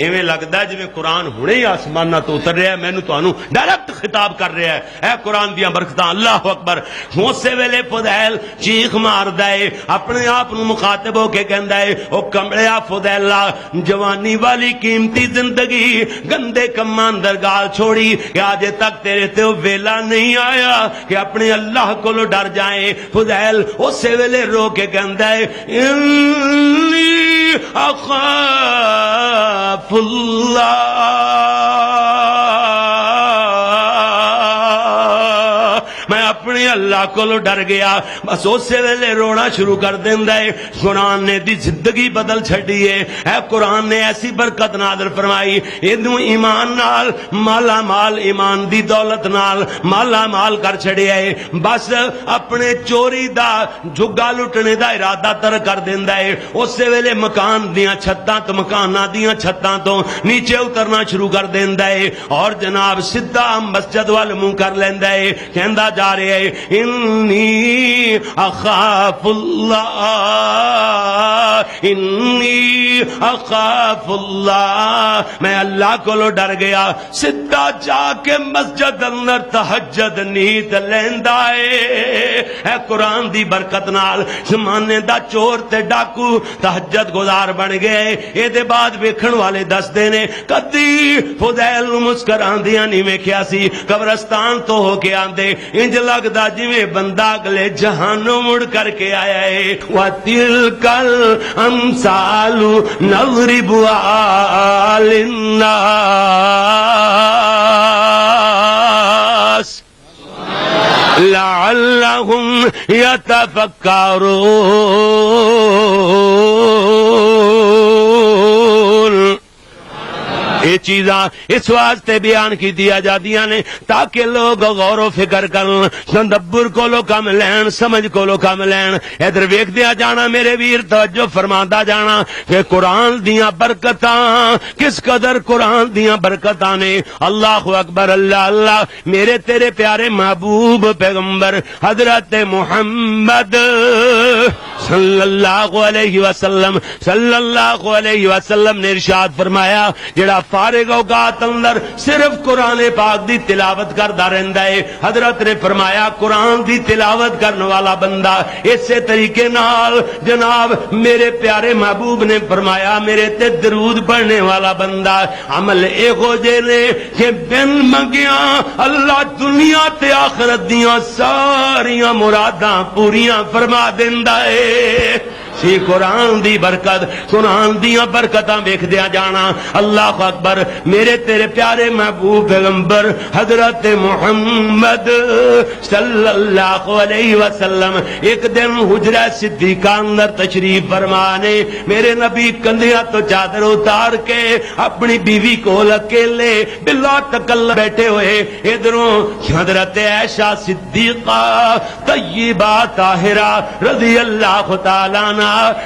Speaker 2: ایویں لگتا ہے جی قرآن ہنے ہی آسمانہ تو اتر رہا ہے, مینوں تانوں ڈائریکٹ خطاب کر رہا ہے. اے قرآن دیاں برکتاں. اللہ اکبر. اسی ویلے فضیل چیخ ماردا ہے, اپنے آپ نو مخاطب ہو کے کہندا ہے او کمڑیا فضیلا, جوانی والی قیمتی زندگی گندے کماں اندر گال چھوڑی, کہ آج تک تیرے تے ویلا نہیں آیا کہ اپنے اللہ کولو ڈر جائیں. فضیل اسی ویلے رو کے کہندا ہے انی اخاف اللہ, میں اپنے اللہ کو ڈر گیا. بس اسی ویلے رونا شروع کر دیندا ہے. قرآن نے دی زندگی بدل چھڈی ہے. اے قرآن نے ایسی برکت نازل فرمائی, اینو ایمان نال مالا مال, ایمان دی دولت نال مالا مال کر چھڑیا ہے. بس اپنے چوری دا جھگا لٹنے دا ارادہ تر کر دیندا ہے. اسی ویلے مکان دیاں چھتاں تو مکاناں دیاں چھتاں تو نیچے اترنا شروع کر دیندا ہے, اور جناب سیدھا مسجد وال منہ کر لیندا ہے. کہندا جا رہا گیا انی اخاف اللہ انی اخاف اللہ، میں اللہ کو ڈر گیا. سدھا جا کے مسجد اندر تہجد نیند لیندا اے قرآن دی برکت نال زمانے دا چور تے ڈاکو تہجد گزار بن گئے. اے دے بعد ویکھن والے دسدے نے کدی فضیل نوں مسکراندیاں نہیں ویکھیا سی. قبرستان تو ہو کے آندے انج لگدا جویں بندہ اگلے جہانوں مڑ کر کے آیا ہے. وَتِلْكَ الْأَمْثَالُ نَضْرِبُهَا لِلنَّاسِ لعلهم يتفكرون. یہ چیزاں اس واسطے بیان کی دیا جادیاں نے تاکہ لوگ غور و فکر کرن، تدبر کو لو کم لین، سمجھ کو لو کم لین. ادھر ویکھ دیا جانا میرے ویر، توجہ فرماندا جانا کہ قرآن دیاں برکتاں کس قدر قرآن دیاں برکتاں نے. اللہ اکبر اللہ اللہ. میرے تیرے پیارے محبوب پیغمبر حضرت محمد صلی اللہ علیہ وسلم نے ارشاد فرمایا جڑا فارغ اوقات اندر صرف قرآن پاک دی تلاوت کردا رہندا ہے، حضرت نے فرمایا قرآن دی تلاوت کرنے والا بندہ اسی طریقے نال جناب میرے پیارے محبوب نے فرمایا میرے تے درود پڑھنے والا بندہ عمل ایہو جے نے کہ بن منگیاں اللہ دنیا تے آخرت دیاں ساریاں مراداں پوریاں فرما دیندا ہے. سی قرآن دی برکت، قرآن دیاں برکتاں ویکھ دیا جانا. اللہ اکبر. میرے تیرے پیارے محبوب پیغمبر حضرت محمد صلی اللہ علیہ وسلم ایک دن حجرہ صدیقہ اندر تشریف فرمانے. میرے نبی کندھیاں تو چادر اتار کے اپنی بیوی کو اکیلے بلا تکل بیٹھے ہوئے. ادھروں حضرت عائشہ صدیقہ طیبہ طاہرہ رضی اللہ تعالیٰ عنہ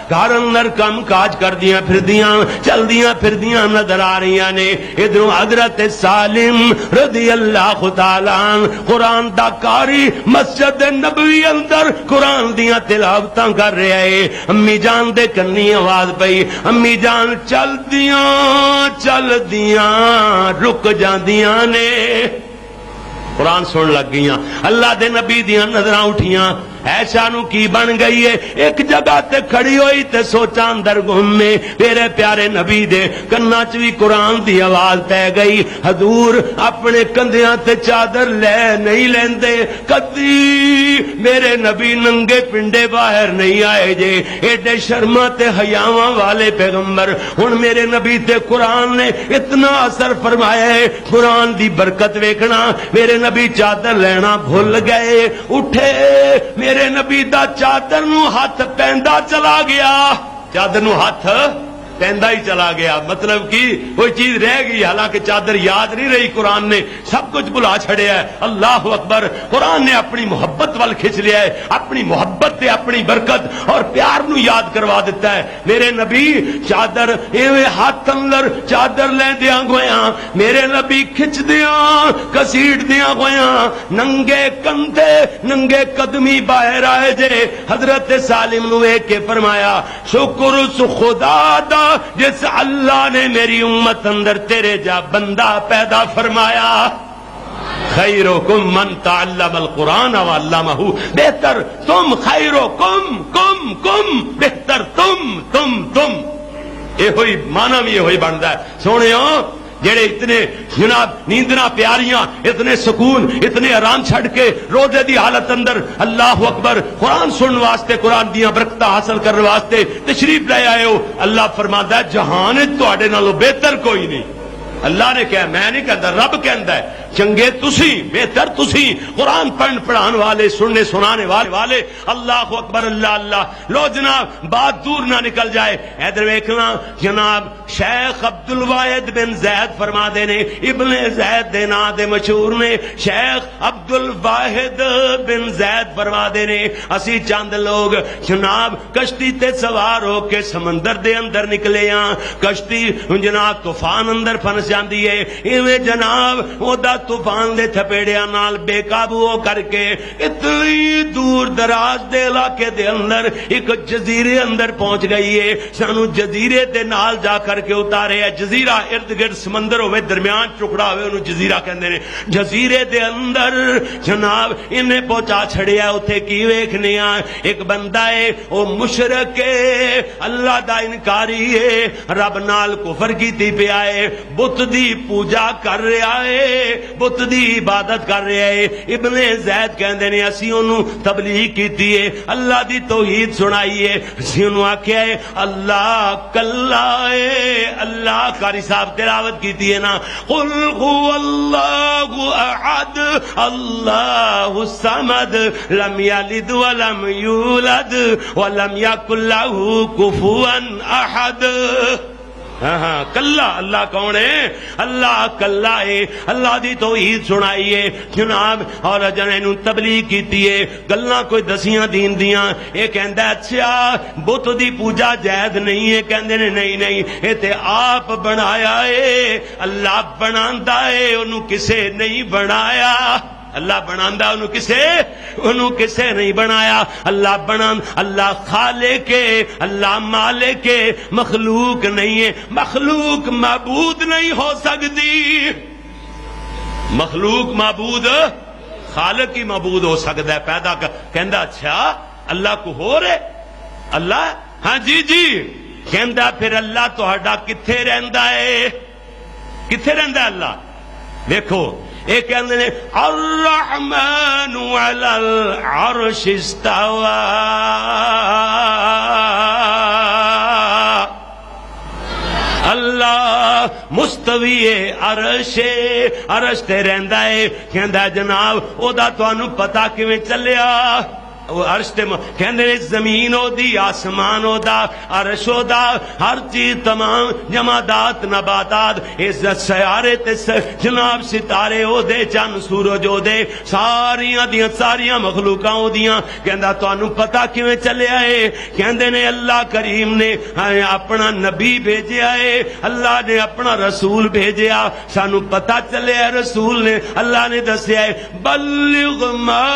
Speaker 2: گھر اندر کم کاج کر دیاں پھر دیاں چل دیاں پھر دیاں نظر آ رہی نے. ادھروں حضرت سالم رضی اللہ تعالیٰ عنہ قرآن دا کاری مسجد نبوی اندر قرآن دیاں تلاوتاں کر رہا ہے. امی جان دے کنی آواز پئی، امی جان چل دیاں رک جاندیاں نے قرآن سن لگ گئیاں. اللہ دے نبی دیاں نظراں اٹھیاں. ایسا نو کی بن گئی ہے ایک جگہ تے کھڑی ہوئی تے سوچا اندر گھومے میرے پیارے نبی دے کنا چ بھی قرآن دی آواز پہ گئی. حضور اپنے کندھیاں تے چادر لے نہیں لیندے، کدی میرے نبی ننگے پنڈے باہر نہیں آئے جے. ایڈے شرما تے حیاواں والے پیغمبر ہن میرے نبی تے قرآن نے اتنا اثر فرمایا ہے. قرآن دی برکت ویکھنا میرے نبی چادر لینا بھول گئے. اٹھے میرے نبی دا چادر نو ہاتھ پیندا چلا گیا، چادر نو ہاتھ پیندا ہی چلا گیا. مطلب کہ کوئی چیز رہ گئی، حالانکہ چادر یاد نہیں رہی. قرآن نے سب کچھ بلا چھڑیا ہے. اللہ اکبر. قرآن نے اپنی محبت وال کھچ لیا ہے، اپنی محبت تے اپنی برکت اور پیار نو یاد کروا دیتا ہے. میرے نبی چادر ایویں ہاتھ اندر چادر لے دیاں گویاں میرے نبی کھچ دیاں کسیٹ دیاں گویاں ننگے کندھے ننگے قدمی باہر آئے جے. حضرت سالم نو ایک کے فرمایا شکر اس خدا دا جس اللہ نے میری امت اندر تیرے جا بندہ پیدا فرمایا. خیرکم من تعلم القرآن وعلمہ. بہتر تم، خیرکم کم بہتر تم. یہ ہوئی مانا بھی یہ ہوئی بنتا ہے. سونےو جڑے اتنے جناب نیندنا پیاریاں اتنے سکون اتنے آرام چھڑ کے روزے دی حالت اندر اللہ اکبر قرآن سننے واسطے قرآن دیاں برکتاں حاصل کرنے واسطے تشریف لے آئے ہو. اللہ فرماتا ہے جہان تواڈے نالوں بہتر کوئی نہیں. اللہ نے کہا، میں نہیں کہتا، رب کہندا ہے چنگے تسی، بہتر تسی، قرآن پڑھن پڑھان والے، سننے سنانے والے. اللہ اکبر اللہ اللہ. لو جناب بات دور نہ نکل جائے. ادھر دیکھنا جناب شیخ عبد الواحد بن زید فرما دے نے، ابن زید دے نام دے مشہور نے. شیخ عبد الواحد بن زید فرما دے نے اسی چند لوگ جناب کشتی تے سوار ہو کے سمندر دے اندر نکلے ہاں. کشتی جناب طوفان اندر پھنس وس جاندی ہے ایویں جناب اودا طوفان دے تھپیڑیاں نال بے قابو ہو کر کے اتنی دور دراز دے علاقے دے اندر ایک جزیرے اندر پہنچ گئی ہے. سانو جزیرے دے نال جا کر کے اتارے ہے. جزیرہ ارد گرد سمندر ہوئے درمیان ٹکڑا ہوئے انہوں جزیرہ کہندے نے. جزیرے دے اندر جناب انہیں پہنچا چھڑیا. اتھے کی ویکھنے آ ایک بندہ ہے او مشرک ہے اللہ دا انکاری ہے رب نال کفر کیتی پیا ہے بت دی پوجا کر رہا ہے بت دی عبادت کر رہا ہے. ابن زید کہندے نے اسی انہوں تبلیغ کیتی ہے اللہ دی توحید سنائی ہے اسی انہوں آکھیا ہے اللہ کلا ہے. اللہ قاری صاحب تلاوت کیتی ہے نا قل هو اللہ احد اللہ الصمد لم یلد ولم یولد ولم یکن لہ کفوا احد. ہاں کلا اللہ کون ہے اللہ کلا ہے. اللہ دی توحید سنائی ہے جناب اور جنے نو تبلیغ کیتی ہے گلاں کوئی دسیاں دین دیاں. اے کہندا اچھا بت دی پوجا جائز نہیں ہے کہندے نے نہیں نہیں اے تے آپ بنایا ہے اللہ بناندا ہے انہوں کسے نہیں بنایا. اللہ بناندا انہوں کسے نہیں بنایا. اللہ بنان اللہ خالق ہے اللہ مالک ہے مخلوق نہیں ہے. مخلوق معبود نہیں ہو سکتی. مخلوق معبود خالق ہی معبود ہو سکتا ہے پیدا کر. کہندا اچھا اللہ کو ہو رہے اللہ ہاں جی جی کہندا پھر اللہ تہاڈا کتھے رہندا ہے کتھے رہندا ہے اللہ. دیکھو اے کہندے نے الرحمن علی العرش استوى اللہ مستوی عرش عرش تے رہندا ہے. کہندا جناب او دا تانوں پتہ کیویں چلیا عرش تے کہندے نے زمین او دی آسمان او دا عرش او دا ہر چیز تمام جمادات نباتات اس سیارے تے جناب ستارے او دے چند سورج او دے ساریاں مخلوقاں او دیاں. کہندا تانوں پتہ کیویں چلیا ہے کہندے نے اللہ کریم نے اپنا نبی بھیجیا ہے اللہ نے اپنا رسول بھیجیا سانوں پتہ چلیا ہے رسول نے اللہ نے دسیا ہے بلغ ما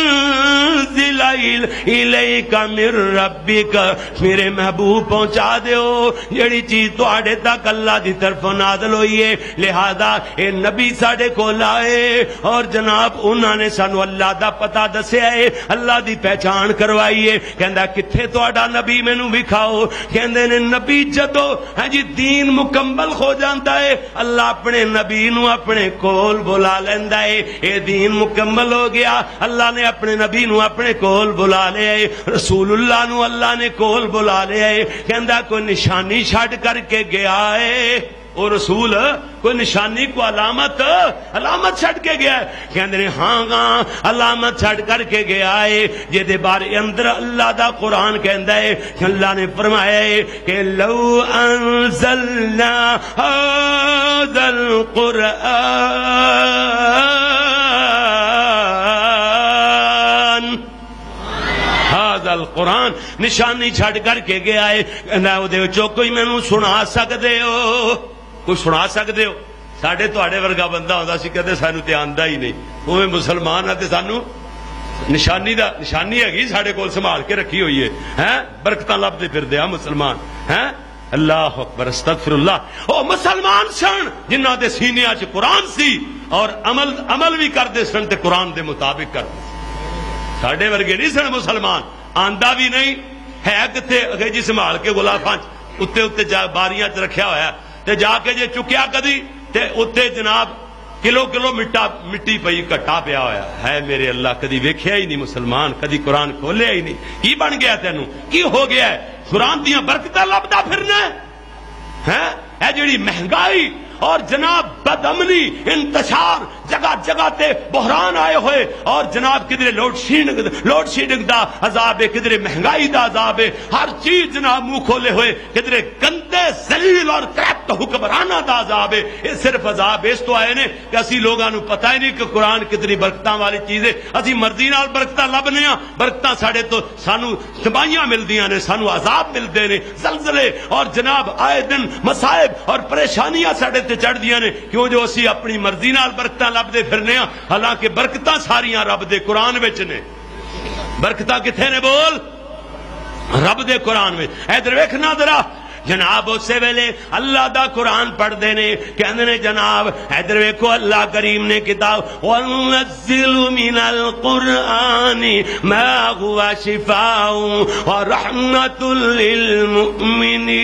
Speaker 2: انزل الیک من ربک میرے محبوب پہنچا دیو جڑی چیز تواڈے تک اللہ دی طرف نازل ہوئی ہے. لہذا اے نبی ساڈے کول آئے اور جناب انہاں نے سانو اللہ دا پتہ دسیا ہے اللہ دی پہچان کروائی ہے. کہندا کتھے تواڈا نبی مینوں وکھاؤ. کہندے نے نبی جدو ہاں جی دین مکمل ہو جاندا ہے اللہ اپنے نبی نو اپنے کول بلا لیندا ہے. اے دین مکمل ہو گیا اللہ نے اپنے نبی نو اپنے کول بلا لیا ہے رسول اللہ نو اللہ نے کول بلا لیا ہے. کہندا کوئی نشانی چھڈ کر کے گیا ہے او رسول کوئی نشانی کو علامت چھڈ کے گیا ہے. کہندے نے ہاں علامت چھڈ کر کے گیا ہے جے دے بارے اندر اللہ دا قرآن کہندا ہے کہ اللہ نے فرمایا ہے کہ لو انزلنا هذا القرآن نشانی چھڈ کر کے گیا ہے. کوئی مینوں سنا سکدے ہو کوئی سنا سکدے ہو. ساڈے تواڈے ورگا بندہ ہوندا سی کدے سانوں تے آندا ہی نہیں. اوویں مسلمان آ تے سانوں نشانی ہے ساڈے کول سنبھال کے رکھی ہوئی ہے ہیں برکتاں لبدے پھردے ہاں مسلمان ہیں. اللہ اکبر استغفر اللہ. او مسلمان سن جنہاں دے سینیاں چ قرآن سی اور عمل بھی کردے سن تے قرآن دے مطابق کردے. ساڈے ورگے نہیں سن مسلمان آندا بھی نہیں ہے کتے اگے سنبھال کے غلافاں اتے اتے جا باریاں چ رکھیا ہویا تے جا کے جے چکیا کدی تے اتے جناب کلو مٹی پئی کٹا پیا ہویا ہے. میرے اللہ کدی ویکھیا ہی نہیں مسلمان کدی قرآن کھولیا ہی نہیں. کی بن گیا تینوں کی ہو گیا ہے قرآن دیاں برکتاں لبدا پھرنا ہے. اے جڑی مہنگائی اور جناب بدامنی انتشار جگہ جگہ تے بحران آئے ہوئے، اور جناب کدھر لوڈ شیڈنگ دا عذاب ہے، کدھر مہنگائی دا عذاب ہے، ہر چیز جناب منہ کھولے ہوئے، کدھر گندے ذلیل اور کرپٹ حکمرانہ دا عذاب ہے۔ یہ صرف عذاب اس تو آئے نے کہ اسی لوگاں نو پتہ ہی نہیں کہ قرآن کتنی برکتاں والی چیز ہے، اسی مرضی نال برکتاں لبنے ہاں، برکتاں ساڈے تو سانو تباہیاں ملدیاں نے، سانو عذاب ملدے نے، زلزلے اور جناب آئے دن مصائب اور پریشانیاں ساڈے تے چڑھ دیاں نے، کیوں جو اسی اپنی مرضی نال برکتاں لبدے پھرنے ہاں، حالانکہ برکتاں ساریاں رب دے قرآن وچ نے۔ برکتاں کتھے نے بول؟ رب دے قرآن وچ۔ ادھر ویکھنا ذرا جناب اسی ویلے اللہ دا قرآن پڑھ دے نے، کہندے نے جناب ادھر ویکھو اللہ کریم نے کتاب وَنُنَزِّلُ مِنَ الْقُرْآنِ مَا هُوَ شِفَاءٌ وَرَحْمَةٌ لِّلْمُؤْمِنِينَ۔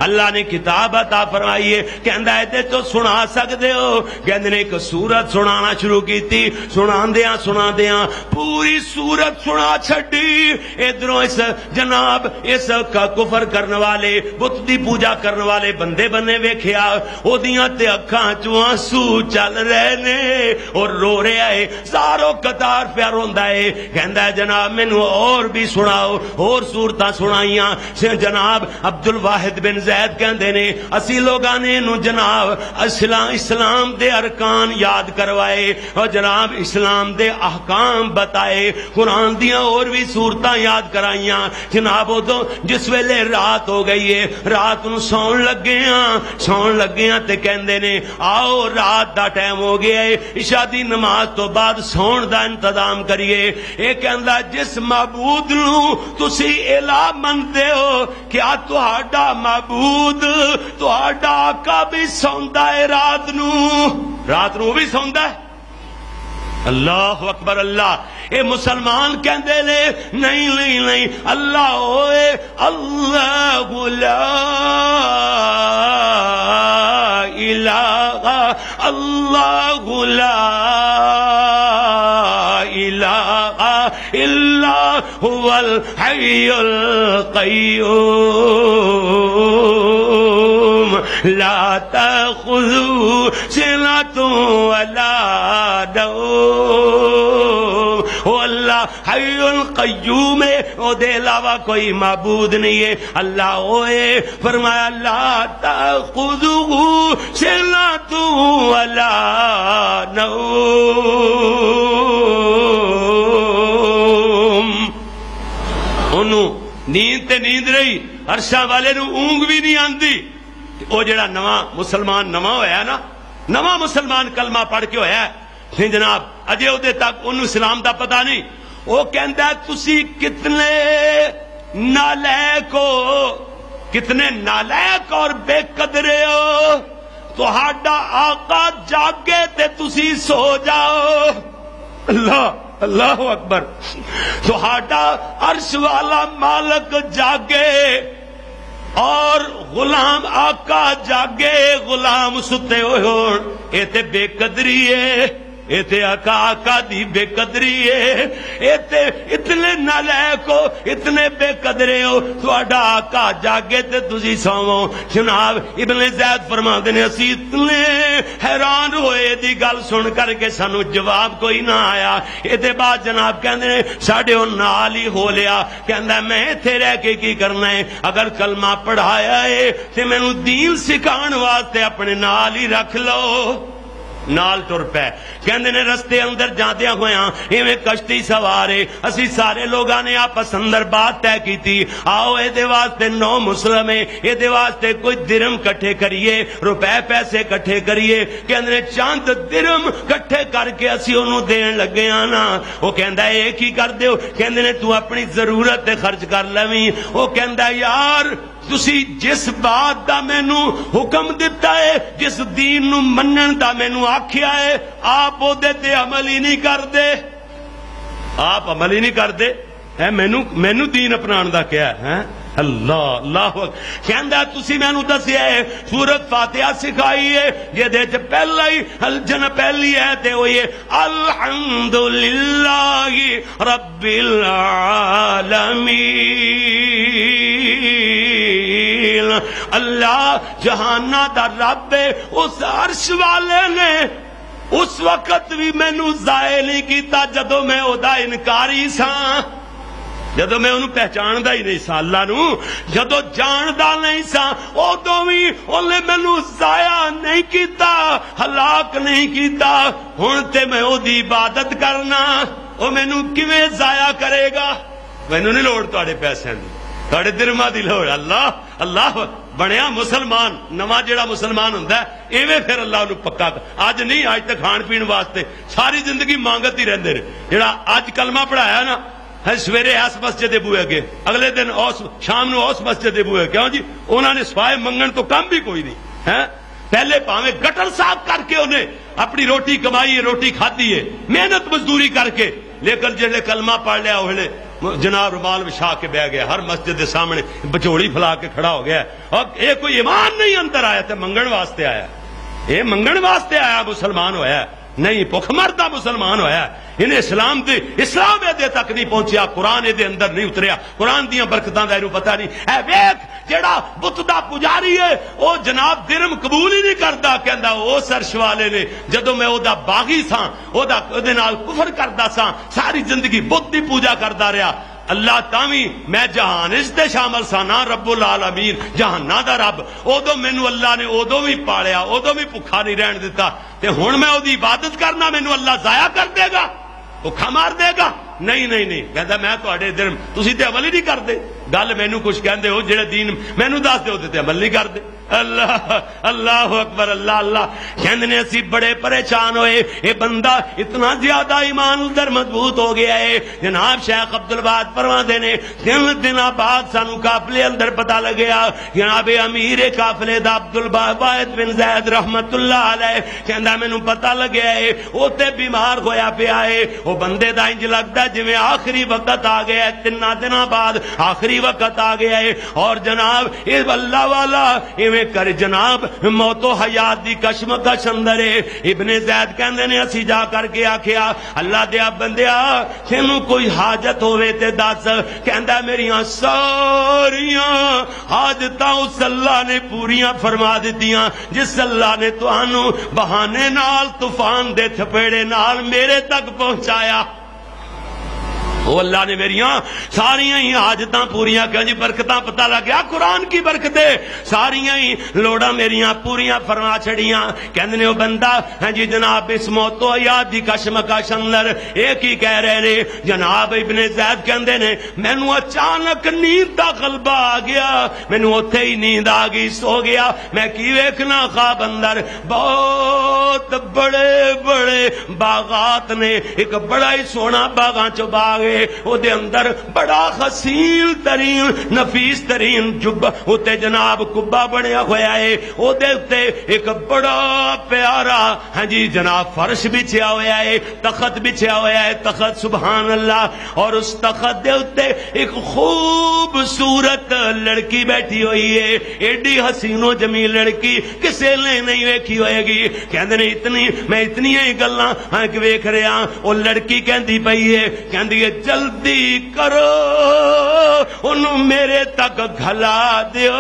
Speaker 2: اللہ نے کتاب عطا فرمائی ہے، کہندا ہے تے تو سنا سکدے ہو، کہندے نے ایک سورت سنانا شروع کیتی، سناندیاں پوری سورت سنا چھڈی۔ ادھروں اس جناب اس کا کفر کرنے والے، بت دی پوجا کرنے والے بندے بنے ویکھیا، اودیاں تے اکھاں چوں آنسو چل رہے نے اور رو رہا ہے، ساروں قطار پیا روندا ہے، کہندا ہے جناب مینوں اور بھی سناؤ، اور سورتاں سنائیاں۔ جناب عبد الواحد بن زید کہندے نے اسی لوگاں نے انہوں جناب اسلام دے ارکان یاد کروائے اور جناب اسلام دے احکام بتائے، قرآن دیاں اور بھی سورتاں یاد کرائیاں۔ جناب تو جس ویلے رات ہو گئی ہے، رات نو سون لگے ہاں تے کہندے نے آؤ رات دا ٹائم ہو گیا ہے، عشاء دی نماز تو بعد سون دا انتظام کریے۔ اے کہندا جس معبود نو تسی الہ منتے ہو، کیا تہاڈا معبود تہاڈا آقا بھی سوندا ہے رات نو بھی سوندا ہے؟ اللہ اکبر اللہ۔ اے مسلمان کہندے نے نہیں اللہ ہوئے اللہ لا الہ اللہ لا الہ الا هو الحی القیوم لا تأخذه سنة ولا نوم۔ وہ اللہ حی القیوم ہے، وہ دے علاوہ کوئی معبود نہیں ہے۔ اللہ ہوئے فرمایا لا تأخذه سنة ولا نوم۔ انہوں نیند تے نیند رہی، عرشاں والے نو اونگ بھی نہیں آندی۔ وہ جڑا نواں مسلمان ہویا نا، نواں مسلمان کلمہ پڑھ کے ہویا ہے جناب، اجے وہ تک انہوں اسلام دا پتہ نہیں، وہ کہندا ہے تسی کتنے نالائق اور بے قدرے ہو، تہاڈا آقا جاگے تے تسی سو جاؤ۔ اللہ اکبر۔ تہاڈا عرش والا مالک جاگے اور غلام آقا جاگے، غلام ستے ہوئے ہون، اے تے بے قدری ہے، اے تے آقا دی بے قدری ہے، اے تے اتنے نالائق ہو، اتنے بے قدرے ہو، تہاڈا آقا جاگے تے تسی سوو۔ جناب ابن زید فرماندے نے اسی اتنے حیران ہوئے دی گل سن کر کے سانو جواب کوئی نہ آیا۔ اے دے بعد جناب کہندے نے ساڈے او نال ہی ہو لیا، کہندا میں ایتھے رہ کے کی کرنا ہے، اگر کلمہ پڑھایا ہے تے مینوں دین سکھاؤن واسطے اپنے نال ہی رکھ لو۔ نال ٹر پے، کہندے نے رستے اندر جاندیاں ہویاں ایویں کشتی سوارے اسی سارے لوگاں نے آپس اندر بات طے کیتی، آؤ اے دے واسطے 9 مسلم ہے، اے دے واسطے کوئی درم کٹھے کریے، روپے پیسے کٹھے کریے۔ کہندے نے چند درم کٹھے کر کے اسی انہوں دین لگے ہاں نا۔ وہ کہندا ہے ایک ہی کر دیو، کہندے نے تو اپنی ضرورت تے خرچ کر لویں۔ وہ کہندا یار تسی جس بات دا مینوں حکم دیتا ہے، جس دین نو منن دا مینوں آکھیا ہے، آپ او دے تے عمل ہی نہیں کردے، آپ عمل ہی نہیں کردے، مینوں دین اپنان دا کیا ہے؟ اللہ کہندا تسی مینوں دسیا ہے سورت فاتحہ سکھائی ہے، جے پہلا ہی پہلی ہے تے وہ یہ الحمدللہ رب العالمین العالمین. اللہ جہاناں دا رب ہے، اس عرش والے نے اس وقت بھی مینوں ضائع نہیں کیتا جدوں میں او دا انکاری ساں، جدوں میں انہوں پہچاندا ہی نہیں سا، اللہ نو جدوں جاندا نہیں سا، ادوں بھی انہیں مینوں ضائع نہیں کیتا، ہلاک نہیں کیتا. ہن تے میں او دی عبادت کرنا، او مینوں کیویں ضائع کرے گا؟ مینوں نہیں لوڑ تہاڈے پیسے دی، تہاڈے درماں دی لوڑ. اللہ اللہ بنیا مسلمان نواں جڑا مسلمان ہوندا ہے ایویں پھر اللہ نو پکا اج نہیں، اج تک کھان پین واسطے ساری زندگی مانگت ہی رہندے نے. جڑا اج کلمہ پڑھایا نا سویرے اس مسجد دے بوئے اگے، اگلے دن اس شام نو اس مسجد دے بوئے، کیوں جی انہوں نے سوائے منگن تو کم بھی کوئی نہیں ہے. پہلے پاویں گٹر صاف کر کے انہیں اپنی روٹی کمائی ہے، روٹی کھاتی ہے محنت مزدوری کر کے، لیکن جڑے کلمہ پڑھ لیا انہیں جناب رومال بچھا کے بہ گیا، ہر مسجد دے سامنے بچوڑی پھلا کے کھڑا ہو گیا. اور یہ کوئی ایمان نہیں اندر آیا تھا، منگن واسطے آیا، یہ منگن واسطے آیا مسلمان ہویا نہیں، بھوک مردا مسلمان ہویا. انہیں اسلام دے تک نہیں پہنچیا، قرآن دے اندر نہیں اتریا، قرآن دیاں برکتاں دا اینوں پتہ نہیں. اے ویکھ جیڑا بت دا پجاری ہے او جناب درم قبول ہی نہیں کردا، کہندا اس عرش والے نے جدوں میں او دا باغی ساں، او دے نال کفر کردا ساں، ساری زندگی بت دی پوجا کردا رہیا. اللہ تاویں میں جہان اس تے شامل سا نا، رب العالمین جہاناں دا رب. ادو مینوں اللہ نے ادو بھی پالیا، ادو بھی بھکھا نہیں رہن دیتا، تے ہن میں اودی عبادت کرنا مینوں اللہ ضائع کر دے گا، بھکھا مار دے گا؟ نہیں نہیں نہیں. کہندا میں تہاڈے دل تسی تے عمل ہی نہیں کردے. گل مینوں کچھ کہندے ہو جڑے دین مینوں دس دے تے عمل نہیں کردے. اللہ اللہ اکبر. اللہ اللہ کہندے نے اسی بڑے پریشان ہوئے، یہ بندہ اتنا زیادہ ایمان ادھر مضبوط ہو گیا ہے. جناب شیخ عبد الوہاب فرماندے نے تین دنوں بعد سانو قافلے اندر پتہ لگیا، جناب امیر قافلے دا عبد الواحد بن زید رحمت اللہ علیہ کہندا مینوں پتہ لگیا ہے او تے بیمار ہویا پیا ہے. او بندے دا انج لگدا جویں آخری وقت آ گیا ہے، تین دنوں بعد آخری وقت آ گیا ہے. اور جناب اے اللہ والا ایویں کر جناب موت و حیات دی کشمکش اندر ہے. ابن زید کہندے نے اسی جا کر کے آکھیا اللہ دیا بندیا تینوں کوئی حاجت ہوے تے دس. کہندا میریاں ساریاں حاجتاں اس اللہ نے پوریاں فرما دتیاں جس اللہ نے تانوں بہانے نال طوفان دے تھپیڑے نال میرے تک پہنچایا. وہ اللہ نے میریاں ساریاں ہی حاجتاں پوریاں کیا جی برکتاں پتہ لگ گیا قرآن کی برکتیں ساریاں ہی لوڑاں میریاں پوریاں فرما چھڑیاں. کہندے نے وہ بندہ ہاں جی جناب اس موت و حیات دی کشمکش اندر ایک ہی کہہ رہے نے. جناب ابن زید کہندے نے مینوں اچانک نیند دا غلبہ آ گیا، مینوں اوتھے ہی نیند آ گئی، سو گیا. میں کی ویکھنا خواب اندر بہت بڑے بڑے باغات نے، ایک بڑا ہی سونا باغاں چوں باغ ہے، او دے اندر بڑا حسین ترین نفیس ترین جبہ اوتے جناب کبا بنیا ہویا ہے، او دے اوتے ایک بڑا پیارا ہاں جی جناب فرش بچھیا ہویا ہے، تخت بچھیا ہویا ہے، تخت سبحان اللہ. اور اس تخت دے اوتے ایک خوبصورت لڑکی بیٹھی ہوئی ہے، ایڈی حسین و جمیل لڑکی کسے نے نہیں ویکھی ہوئے گی. کہندے نے میں اتنی ہی گلاں ہاں کہ ویکھ رہا. او لڑکی کہندی پئی ہے، کہندی ہے جلدی کرو انہوں میرے تک گھلا دیو،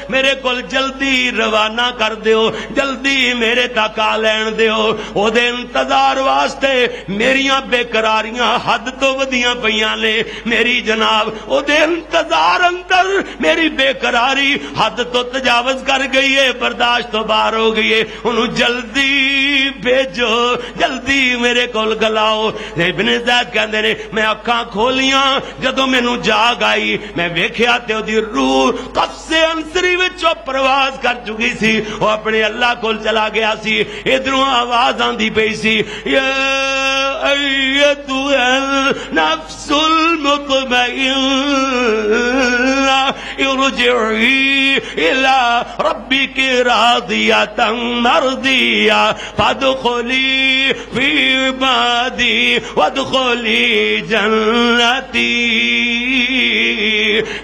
Speaker 2: میرے کول جلدی روانہ کر دیو، جلدی میرے تک آ لین دیو. او دے انتظار واسطے میریاں بے قراریاں حد تو ودیاں پیاں نے. میری جناب او دے انتظار اندر میری بے قراری حد تو تجاوز کر گئی ہے، برداشت تو باہر ہو گئی ہے. انہوں جلدی بھیجو، جلدی میرے کول گلاؤ. ابن زید کہندے نے میں اکھاں کھولیاں جدوں مینوں جاگ آئی میں ویکھیا تے اودی روح قفس انصری وچوں پرواز کر چکی سی، وہ اپنے اللہ کول چلا گیا سی. ادھروں آواز آندی پئی سی یا ایتھا النفس المطمئنہ ارجعی الی ربک راضیۃ مرضیہ فادخلی فی عبادی وادخلی جنتی.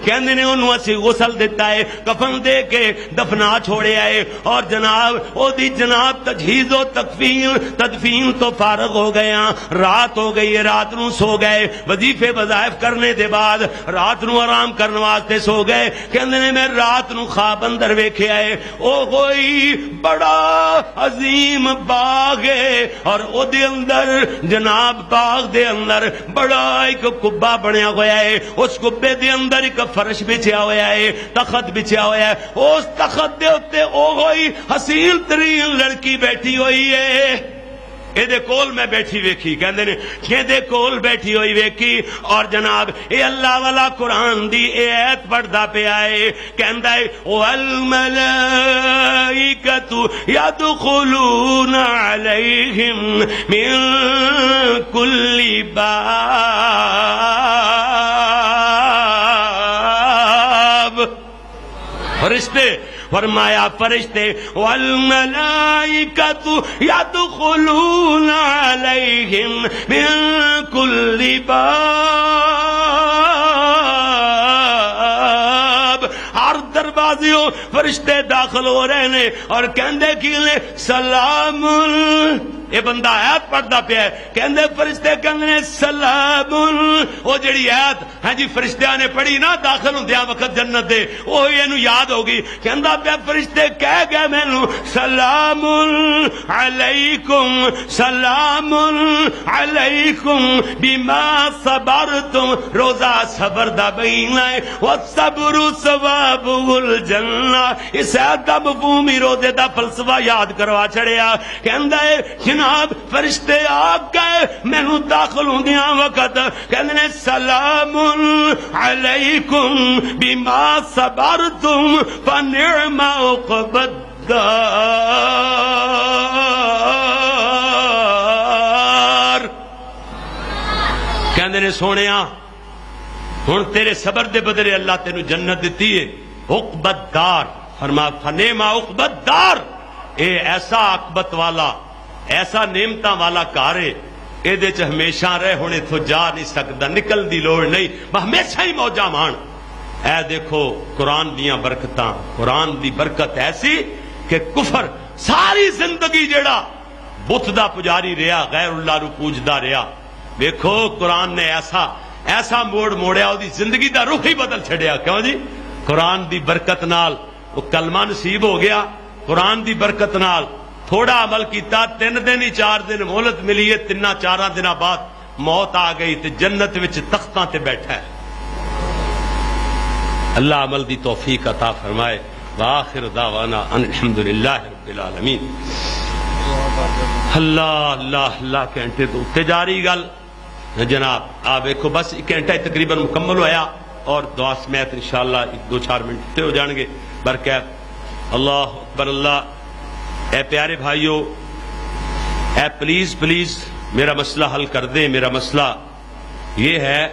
Speaker 2: کہندے نے انہوں اسی غسل دیتا ہے، کفن دے کے دفنا چھوڑے آئے، اور جناب او دی جناب تجہیز و تدفین تو فارغ ہو گیا. رات ہو گئی، رات نو سو گئے، وظیفے وظائف کرنے دے بعد رات نو آرام کرنے واسطے سو گئے. ہے کہندے نے میں رات نو خواب اندر ویکھیا ہے او کوئی بڑا عظیم باغ ہے اور او دے اندر جناب باغ دے اندر بڑا ایک کبا بنیا ہویا ہے، اس کبے دے اندر ایک فرش بچھیا ہویا ہے، تخت بچھیا ہویا ہے، اس تخت دے اوتے او ہوئی حسین ترین لڑکی بیٹھی ہوئی ہے، اے دے کول میں بیٹھی ویکھی، کہندے نے کہ دے کول بیٹھی ہوئی ویکھی اور جناب اے اللہ والا قرآن دی اے ایت پڑھدا پیا ہے، کہندا ہے والملائکۃ یدخلون علیہم من کل باب، فرشتے فرمایا فرشتے والملائکۃ یدخلون علیہم من کل باب، ہر دروازیوں فرشتے داخل ہو رہے ہیں اور کہندے کی نے سلام، یہ بندہ آیت پڑھتا پیا ہے، کہندے فرشتے کہندے نے سلام، وہ جڑی آیت ہاں جی فرشتیاں نے پڑھی نا داخل ہوندیاں وقت جنت دے، وہ اینو یاد ہوگی، کہندا پیا فرشتے کہہ گئے مینوں سلام علیکم، سلام علیکم بما صبرتم، روزہ صبر دا مہینہ ہے، والصبر ثواب الجنہ، اس آیت دا مفہوم ہی روزے دا فلسفہ یاد کروا چھڑیا، کہندا ہے جناب فرشتے آ گئے مینوں داخل ہوندیاں وقت کہندے نے سلام علیکم بما صبرتم فنعم عقبی الدار، کہندے نے سونیا ہن تیرے صبر دے بدلے اللہ تینوں جنت دتی ہے، عقبی الدار، فرما فنعم عقبی الدار، اے ایسا عاقبت والا ایسا نعمتاں والا گھر ہے، اے دے چ ہمیشہ رہ ہن اتھوں جا نہیں سکدا، نکل دی لوڑ نہیں، ہمیشہ ہی موجاں مان۔ اے دیکھو قرآن دیاں برکتاں، قرآن دی برکت ایسی کہ کفر ساری زندگی جڑا بت دا پجاری رہا، غیر اللہ نو پوجدا رہا، دیکھو قرآن نے ایسا موڑ موڑیا، وہ زندگی دا رخ ہی بدل چھڑیا، کیوں جی؟ قرآن دی برکت نال وہ کلمہ نصیب ہو گیا، قرآن دی برکت نال تھوڑا عمل کیتا، 3 دن ہی 4 دن مہلت ملی ہے، 3-4 دن بعد موت آ گئی تے جنت وچ تختاں تے بیٹھا ہے۔ اللہ عمل دی توفیق عطا فرمائے، وآخر دعوانا ان الحمدللہ رب العالمین۔ اللہ اللہ اللہ گھنٹے تو اٹھتے جا رہی گل جناب، آپ دیکھو بس 1 گھنٹہ تقریباً مکمل ہویا اور دعا سمیت انشاءاللہ 2-4 منٹ ہو جان گے برکت۔ اللہ اکبر، اللہ، اے پیارے بھائیو، اے پلیز میرا مسئلہ حل کر دیں۔ میرا مسئلہ یہ ہے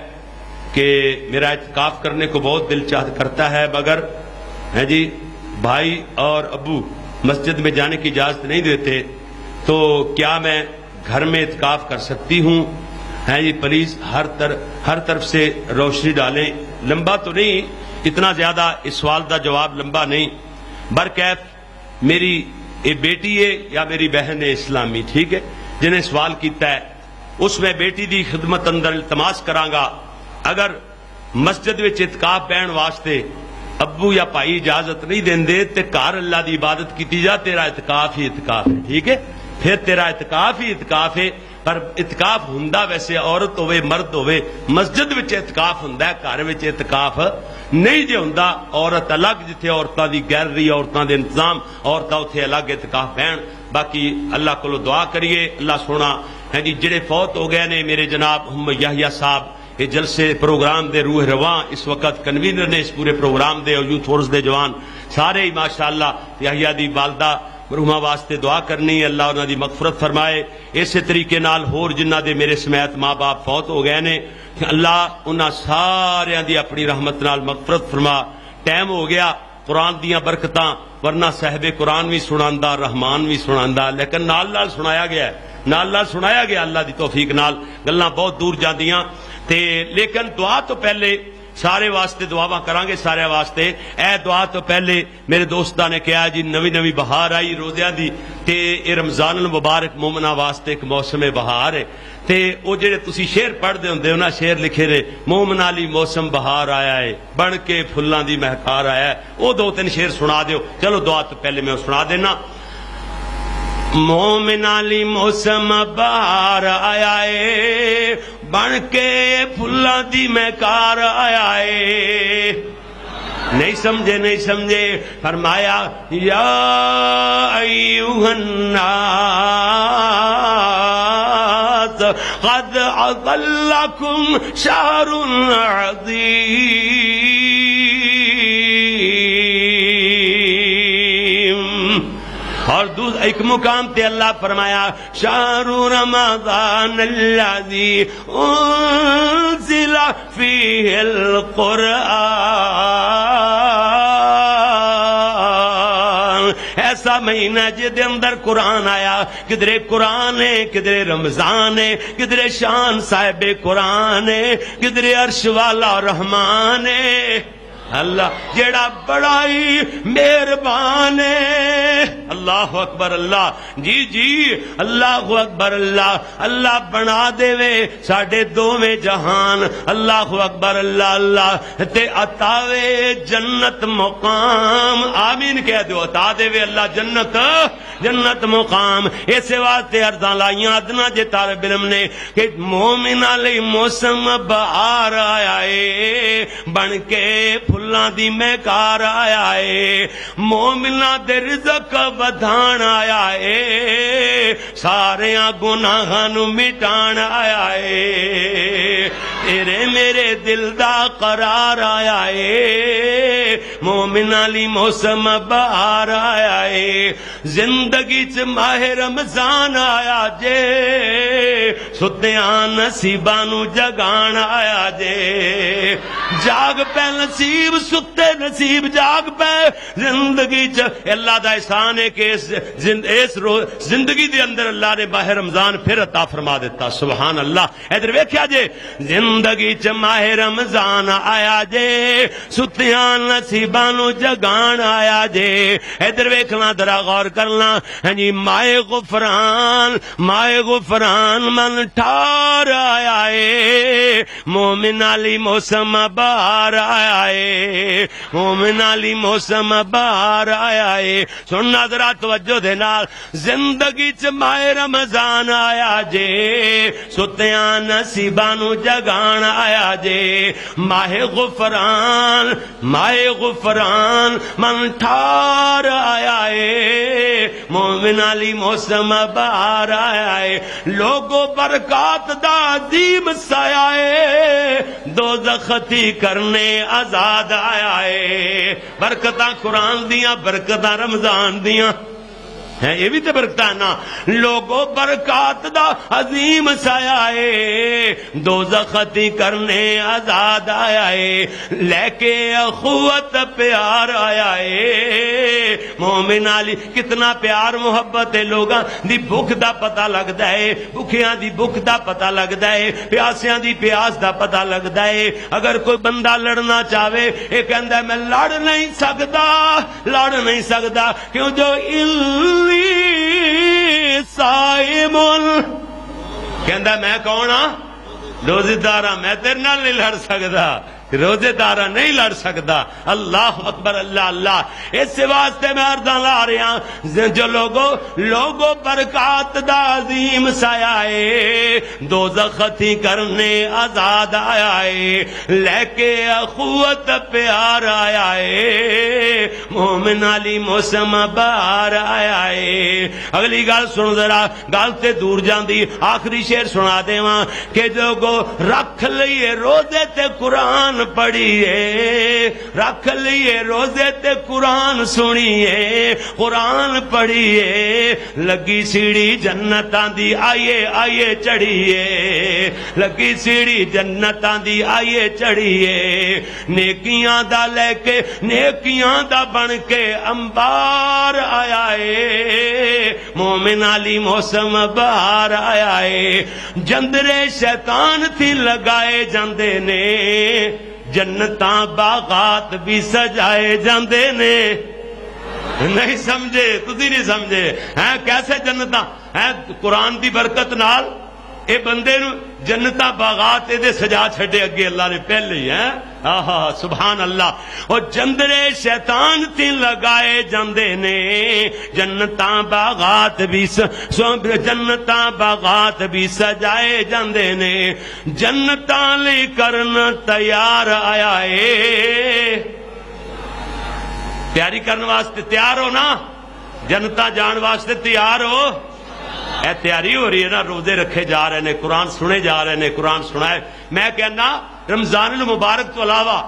Speaker 2: کہ میرا اعتکاف کرنے کو بہت دل چاہت کرتا ہے، مگر ہے جی بھائی اور ابو مسجد میں جانے کی اجازت نہیں دیتے، تو کیا میں گھر میں اعتکاف کر سکتی ہوں؟ ہے جی پلیز ہر طرف سے روشنی ڈالیں، لمبا تو نہیں، اتنا زیادہ اس سوال کا جواب لمبا نہیں، برکیف میری یہ بیٹی ہے یا میری بہن ہے اسلامی، ٹھیک ہے، جنہیں سوال کیتا ہے اس میں بیٹی دی خدمت اندر التماس کرانگا، اگر مسجد وچ اعتکاف بہن واسطے ابو یا بھائی اجازت نہیں دیندے تے گھر اللہ دی عبادت کیتی جا، تیرا اعتکاف ہی اعتکاف ہے، ٹھیک ہے، پھر تیرا اعتکاف ہی اعتکاف ہے، پر اعتکاف ہوندا ویسے عورت ہوئے مرد ہوئے مسجد وچ اعتکاف ہوندا ہے، گھر وچ اعتکاف نہیں جے ہوندا، عورت الگ جتھے عورتاں دی گیلری، عورتاں دے انتظام، عورتاں اتھے الگ اعتکاف بہن۔ باقی اللہ کو دعا کریے اللہ سونا ہے جی جڑے فوت ہو گئے نے میرے جناب محمد یحییٰ صاحب، یہ جلسے پروگرام دے روح رواں اس وقت کنوینر نے اس پورے پروگرام دے اور یوتھ فورس دے جوان سارے ہی ماشاءاللہ یحییٰ دی والدہ مرحومہ واسطے دعا کرنی، اللہ انہاں دی مغفرت فرمائے۔ اسی طریقے نال ہور جنہ دے میرے سمیت ماں باپ فوت ہو گئے نے، اللہ انہاں سارے دی اپنی رحمت نال مغفرت فرما۔ ٹائم ہو گیا قرآن دیاں برکتاں، ورنہ صاحب قرآن بھی سناندا، رحمان بھی سناندا، لیکن نال سنایا گیا ہے، نال سنایا گیا اللہ دی توفیق نال، گلاں بہت دور جاندیاں تے، لیکن دعا تو پہلے سارے واسطے دعاواں کرانگے سارے واسطے. اے دعا تو پہلے میرے دوستاں نے کہا جی نوی نوی بہار آئی روزیاں دی تے اے رمضان المبارک مومنا واسطے ایک موسم بہار ہے تے او جڑے تسی شعر پڑھ دے ہوندے انہاں شعر لکھے نے مومنا لی موسم بہار آیا ہے بن کے پھلاں دی مہکار آیا ہے. او دو تین شعر سنا دیو. چلو دعا تو پہلے میں سنا دینا. مومنا لی موسم بہار آیا ہے بن کے پھلاں دی مہکار آیا ہے. نہیں سمجھے فرمایا یا ایوہ الناس قد اضلکم شہر عظیم. اور ایک مقام تے اللہ فرمایا شہر رمضان الذی انزل فیہ القرآن. ایسا مہینہ جدے اندر قرآن آیا. کدرے قرآن ہے کدرے رمضان ہے کدرے شان صاحب قرآن ہے کدرے عرش والا رحمان ہے. اللہ جیڑا بڑا ہی مہربان ہے. اللہ اکبر اللہ. جی اللہ اکبر اللہ. اللہ بنا دے وے ساڈے دوویں جہان. اللہ اکبر اللہ. اللہ تے عطاوے جنت مقام. آمین کہہ دو. عطا دے وے اللہ جنت مقام. اسے واسطے عرضاں لائیاں ادنا جے طالب علم نے کہ مومناں لئی موسم بہار آیا ہے بن کے پھلاں دی مہکار آیا ہے. مومناں دے رزق ودھان آیا ہے ساریاں گناہاں نو مٹان آیا ہے. تیرے میرے دل دا قرار آیا ہے. مومناں لی موسم بہار آیا ہے. زندگی چ ماہ رمضان آیا جے ستیاں نصیباں نو جگان آیا جے. جاگ پہ نصیب ستے نصیب جاگ پہ. زندگی چ اللہ دا احسان ہے کہ اس زندگی دے اندر اللہ نے ماہ رمضان پھر عطا فرما دیتا. سبحان اللہ. ادھر ویکھیا جے زندگی چ ماہ رمضان آیا جے ستیاں نصیباں نو جگان آیا جے. ادھر ویکھنا ذرا غور کرنا. ہاں جی ماہ غفران من ٹھار آیا ہے. مومن علی موسم بہار آیا ہے. مومن علی موسم بہار آیا ہے. سننا ذرا توجہ دے نال. زندگی چ ماہ رمضان آیا جے ستیاں نصیباں نو جگان آیا جے. ماہ غفران من ٹھار آیا ہے. مومن علی موسم بہار آیا ہے. لوگو برکات دا عظیم سایہ ہے دوزخ تھی کرنے آزاد آیا ہے. برکتاں قرآن دیاں برکتاں رمضان دیاں ہے. یہ بھی تو برکت ہے نا. لوگو برکات دا عظیم سایہ ہے دوزخ تھی کرنے آزاد آیا ہے. لے کے اخوت پیار آیا ہے. مومن علی کتنا پیار محبت ہے. لوگاں دی بھوک دا پتہ لگدا ہے. بھوکیاں دی بھوک دا پتہ لگدا ہے. پیاسیاں دی پیاس دا پتہ لگدا ہے. اگر کوئی بندہ لڑنا چاہے یہ کہندا ہے میں لڑ نہیں سکدا کیوں جو سائمن کہندا میں کون ہاں روزے دار ہاں. میں تیرے نال نہیں لڑ سکدا. روزے دارہ نہیں لڑ سکتا. اللہ اکبر اللہ اللہ. اس واسطے میں عرضاں لا رہا جو لوگوں برکات دا عظیم سایہ ہے دوزخ تھی کرنے آزاد آیا ہے. لے کے اخوت پیار آیا ہے. مومن علی موسم بہار آیا ہے. اگلی گل سن ذرا. گل تے دور جاندی. آخری شعر سنا دیواں کہ جو رکھ لئیے روزے تے قرآن پڑھیے. رکھ لیے روزے تے قرآن سنیے. قرآن پڑھیے. لگی سیڑھی جنتاں دی آئیے چڑھیے. لگی سیڑھی جنتاں دی آئیے چڑھیے. نیکیاں دا لے کے نیکیاں دا بن کے انبار آیا ہے. مومن علی موسم بہار آیا ہے. جندرے شیطان تھی لگائے جاندے نے جنتاں باغات بھی سجائے جاندے نے. نہیں سمجھے تسی نہیں سمجھے ہیں کیسے جنتاں ہیں قرآن دی برکت نال اے بندے نو جنتاں باغات دے سجا چھڈے اگے اللہ نے پہلے ہی ہیں. آہا سبحان اللہ. اور جندرے شیطان تے لگائے جاندے نے جنتاں باغات بھی جنتاں باغات بھی سجائے جاندے نے. جنتاں لئی کرن تیار آیا اے. تیاری کرنے واسطے تیار ہو نا, جنتا جان واسطے تیار ہو. اے تیاری ہو رہی ہے نا, روزے رکھے جا رہے ہیں, قرآن سنے جا رہے ہیں, قرآن سنائے. میں کہنا رمضان المبارک تو علاوہ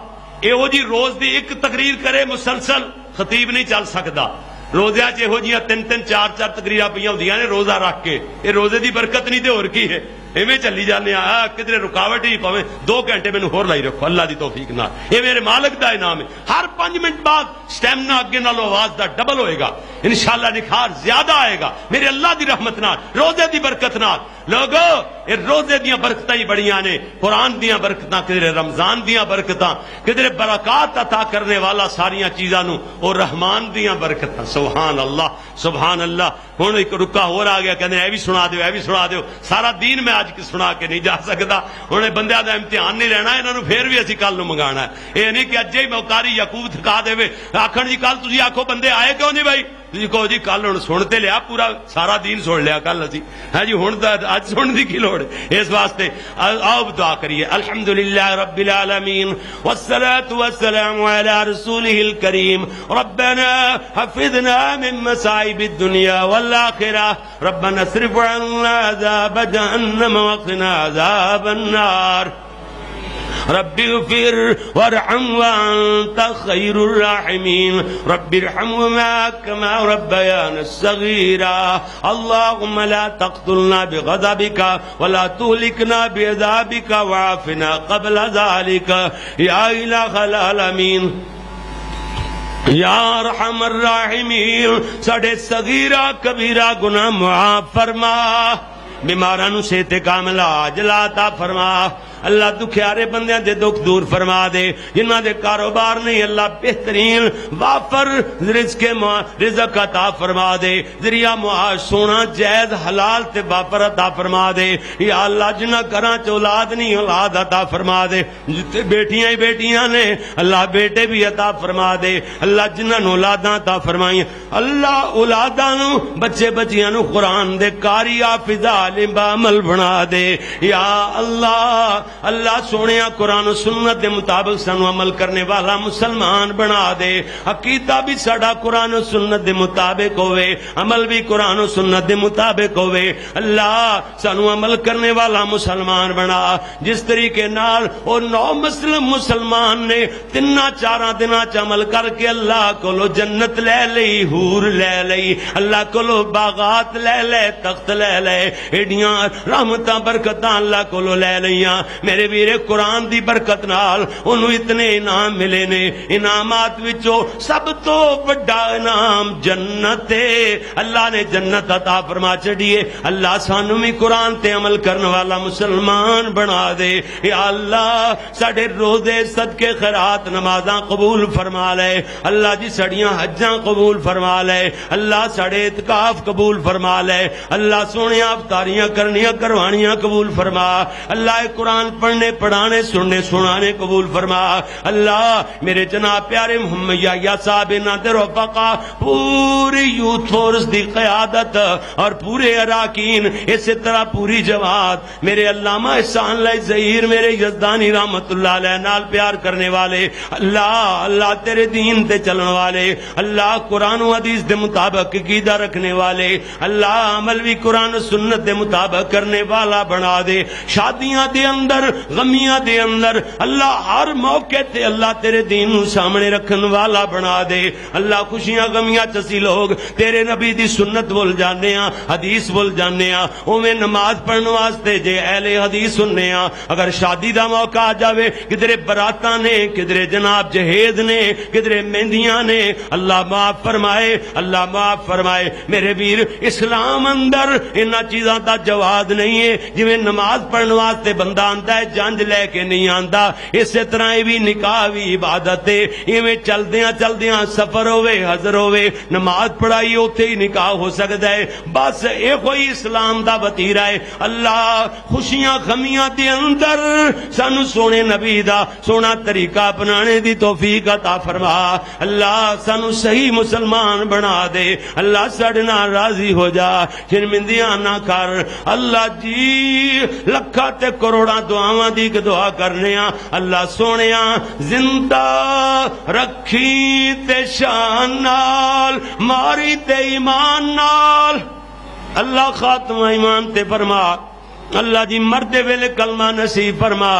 Speaker 2: یہو جی روز دی ایک تقریر کرے مسلسل خطیب نہیں چل سکتا. روزے یہو جی 3-3 4-4 تقریر پہ ہوندیاں نے روزہ رکھ کے. یہ روزے دی برکت نہیں تے اور کی ہے, ایویں چلی جانے کدھر رکاوٹ ہی پوے 2 گھنٹے مینوں ہور لائی رکھو اللہ دی توفیق نال. یہ میرے مالک دا انعام ہے. ہر 5 منٹ بعد سٹیمنا اگے نالوں آواز دا ڈبل ہوئے گا انشاءاللہ, نکھار زیادہ آئے گا میرے اللہ دی رحمت نال, روزے دی برکت نال. لوگو یہ روزے دیاں برکتاں ہی بڑیاں نے, قرآن دیاں برکتاں, کدھر رمضان دیاں برکتاں, کدھر برکات عطا کرنے والا ساریاں چیزاں نو اور رحمان دیاں برکتاں. سبحان اللہ سبحان اللہ. ہن ایک رکا ہور آ گیا, کہندے اے بھی سنا دیو, اے بھی سنا دیو. سارا دین میں آج سنا کے نہیں جا سکتا. ہن بندیاں دا امتحان نہیں لینا, انہاں نو پھر بھی اسی کل نو منگانا ہے. اے نہیں کہ اجے ہی موکاری یعقوب تھکا دے آکھن جی کل تسی آکھو بندے آئے کیوں نہیں بھائی, تھی کہو جی کل ہوں سنتے لیا پورا سارا دین سن لیا کل اسی ہے جی ہوں اج سننے کی کی لوڑ. اس واسطے آؤ دعا کریے. الحمدللہ رب العالمین والصلاة والسلام على رسوله الكریم. ربنا حفظنا من مصائب الدنيا والآخرة. ربنا اصرف عنا عذاب جهنم وقنا عذاب النار. رب اغفر وارحم وانت خير الراحمين. رب ارحمهما كما ربيانا صغيرا. اللهم لا تقتلنا بغضبك ولا تهلكنا بعذابك وعافنا قبل ذلك يا إله العالمين یا ارحم الراحمین. ساڈے صغیرہ کبیرہ گناہ معاف فرما, بیماراں نو صحت کاملہ عاجل عطا فرما. اللہ دکھیارے بندیاں دے دکھ دور فرما دے. جنہاں دے کاروبار نہیں اللہ بہترین وافر رزق عطا فرما دے. ذریعہ معاش سونا جائز حلال تے وافر عطا فرما دے. یا اللہ جنہاں گھراں چ اولاد نہیں اولاد عطا فرما دے. جتے بیٹیاں ہی بیٹیاں نے اللہ بیٹے بھی عطا فرما دے. اللہ جنہاں نو اولاداں عطا فرمائیں اللہ اولاداں نو بچے بچیاں نو قرآن دے قاری حافظ عالم بعمل بنا دے. یا اللہ اللہ سونیا قرآن و سنت دے مطابق سانو عمل کرنے والا مسلمان بنا دے. عقیدہ بھی ساڈا قرآن و سنت دے مطابق ہوئے, عمل بھی قرآن و سنت دے مطابق ہوئے. اللہ سانو عمل کرنے والا مسلمان بنا. جس طریقے نال او 9 مسلم مسلمان نے 3-4 دناں چ عمل کر کے اللہ کولو جنت لے لئی, حور لے لئی, اللہ کولو باغات لے لے, تخت لے لے, ایڈیاں رحمتاں برکتاں اللہ کولو لے لیاں. میرے ویرے قرآن دی برکت نال انہوں اتنے انعام ملے نے. انعامات وچوں سب تو بڑا انعام جنت ہے. اللہ نے جنت عطا فرما چڑیے. اللہ سانو بھی قرآن تے عمل کرنے والا مسلمان بنا دے. یا اللہ ساڈے روزے صدقے خیرات نمازاں قبول فرما لے. اللہ جی سڑیاں حجاں قبول فرما لے. اللہ ساڈے اعتکاف قبول فرما لے. اللہ سونیاں افطاریاں کرنیاں کروانیاں قبول فرما. اللہ قرآن پڑھنے پڑھانے سننے سنانے قبول فرما. اللہ میرے جناب پیارے محمد یا صاحب نادر رفقا پوری یوتھ فورس دی قیادت اور پورے اراکین اسی طرح پوری جماعت میرے علامہ احسان اللہ ظہیر میرے یزدانی رحمت اللہ علیہ نال پیار کرنے والے. اللہ اللہ تیرے دین تے چلن والے. اللہ قرآن و حدیث دے مطابق عقیدہ رکھنے والے. اللہ عمل بھی قرآن و سنت دے مطابق کرنے والا بنا دے. شادیاں دے اندر غمیاں دے اندر اللہ ہر موقع تے اللہ تیرے دین نو سامنے رکھن والا بنا دے. اللہ خوشیاں غمیاں چسی لوگ تیرے نبی دی سنت بول جانے ہاں, حدیث بول جانے ہاں, اوویں نماز پڑھن واسطے جے اہل حدیث سننے ہاں. اگر شادی دا موقع آ جاوے کدھر براتاں نے, کدھر جناب جہیز نے, کدھر مہندیاں نے, اللہ معاف فرمائے, اللہ معاف فرمائے. میرے ویر اسلام اندر انہاں چیزاں دا جواز نہیں ہے. جویں نماز پڑھن واسطے بندہ آندا ہے جنج لے کے نہیں آندا. اسی طرح یہ بھی نکاح بھی عبادت ہے. ایویں چلدیاں چلدیاں سفر ہوے حضر ہوے نماز پڑھائی اوتھے ہی نکاح ہو سکدا ہے. بس یہ کوئی اسلام دا وتیرا ہے. اللہ خوشیاں خمیاں دے اندر سانو سونے نبی دا سونا طریقہ اپنانے دی توفیق عطا فرما. اللہ سانو صحیح مسلمان بنا دے. اللہ ساڈے نال راضی ہو جا. شرمندیاں نہ کر. اللہ جی لکھاں تے کروڑاں دعاواں دی ایک دعا کرنے ہاں. اللہ سونےاں زندہ رکھی تے شان نال ماری تے ایمان نال. اللہ خاتمہ ایمان تے فرما. اللہ جی مرد ویلے کلمہ نصیب فرما.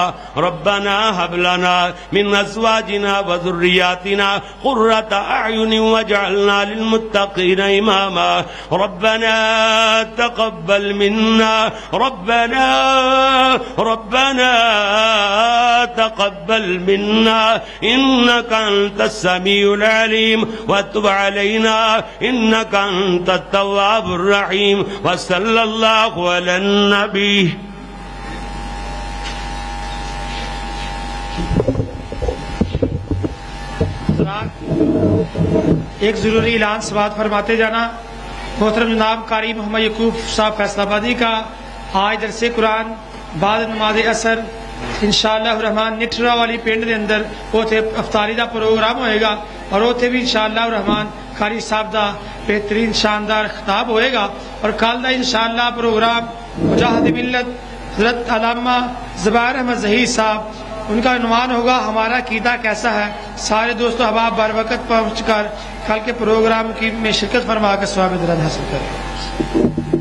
Speaker 2: ربنا هب لنا من ازواجنا وذرياتنا قرة اعين واجعلنا للمتقين اماما. ربنا تقبل منا ربنا تقبل منا انك انت السميع العليم وتب علينا انك انت التواب الرحيم. وصلى الله على النبي.
Speaker 1: ایک ضروری اعلان سماعت فرماتے جانا. محترم جناب قاری محمد یعقوب صاحب فیصل آبادی کا آج درس قرآن بعد نماز اثر انشاءاللہ الرحمن نٹرا والی پنڈ دے اندر اوتھے افطاری دا پروگرام ہوئے گا اور اوتھے بھی انشاءاللہ الرحمن قاری صاحب دا بہترین شاندار خطاب ہوئے گا. اور کل دا انشاءاللہ پروگرام مجاہد ملت حضرت علامہ زبیر احمد ظہیر صاحب ان کا عنوان ہوگا ہمارا عقیدہ کیسا ہے. سارے دوست احباب بر وقت پہنچ کر کل کے پروگرام کی میں شرکت فرما کر ثواب درجات حاصل کریں.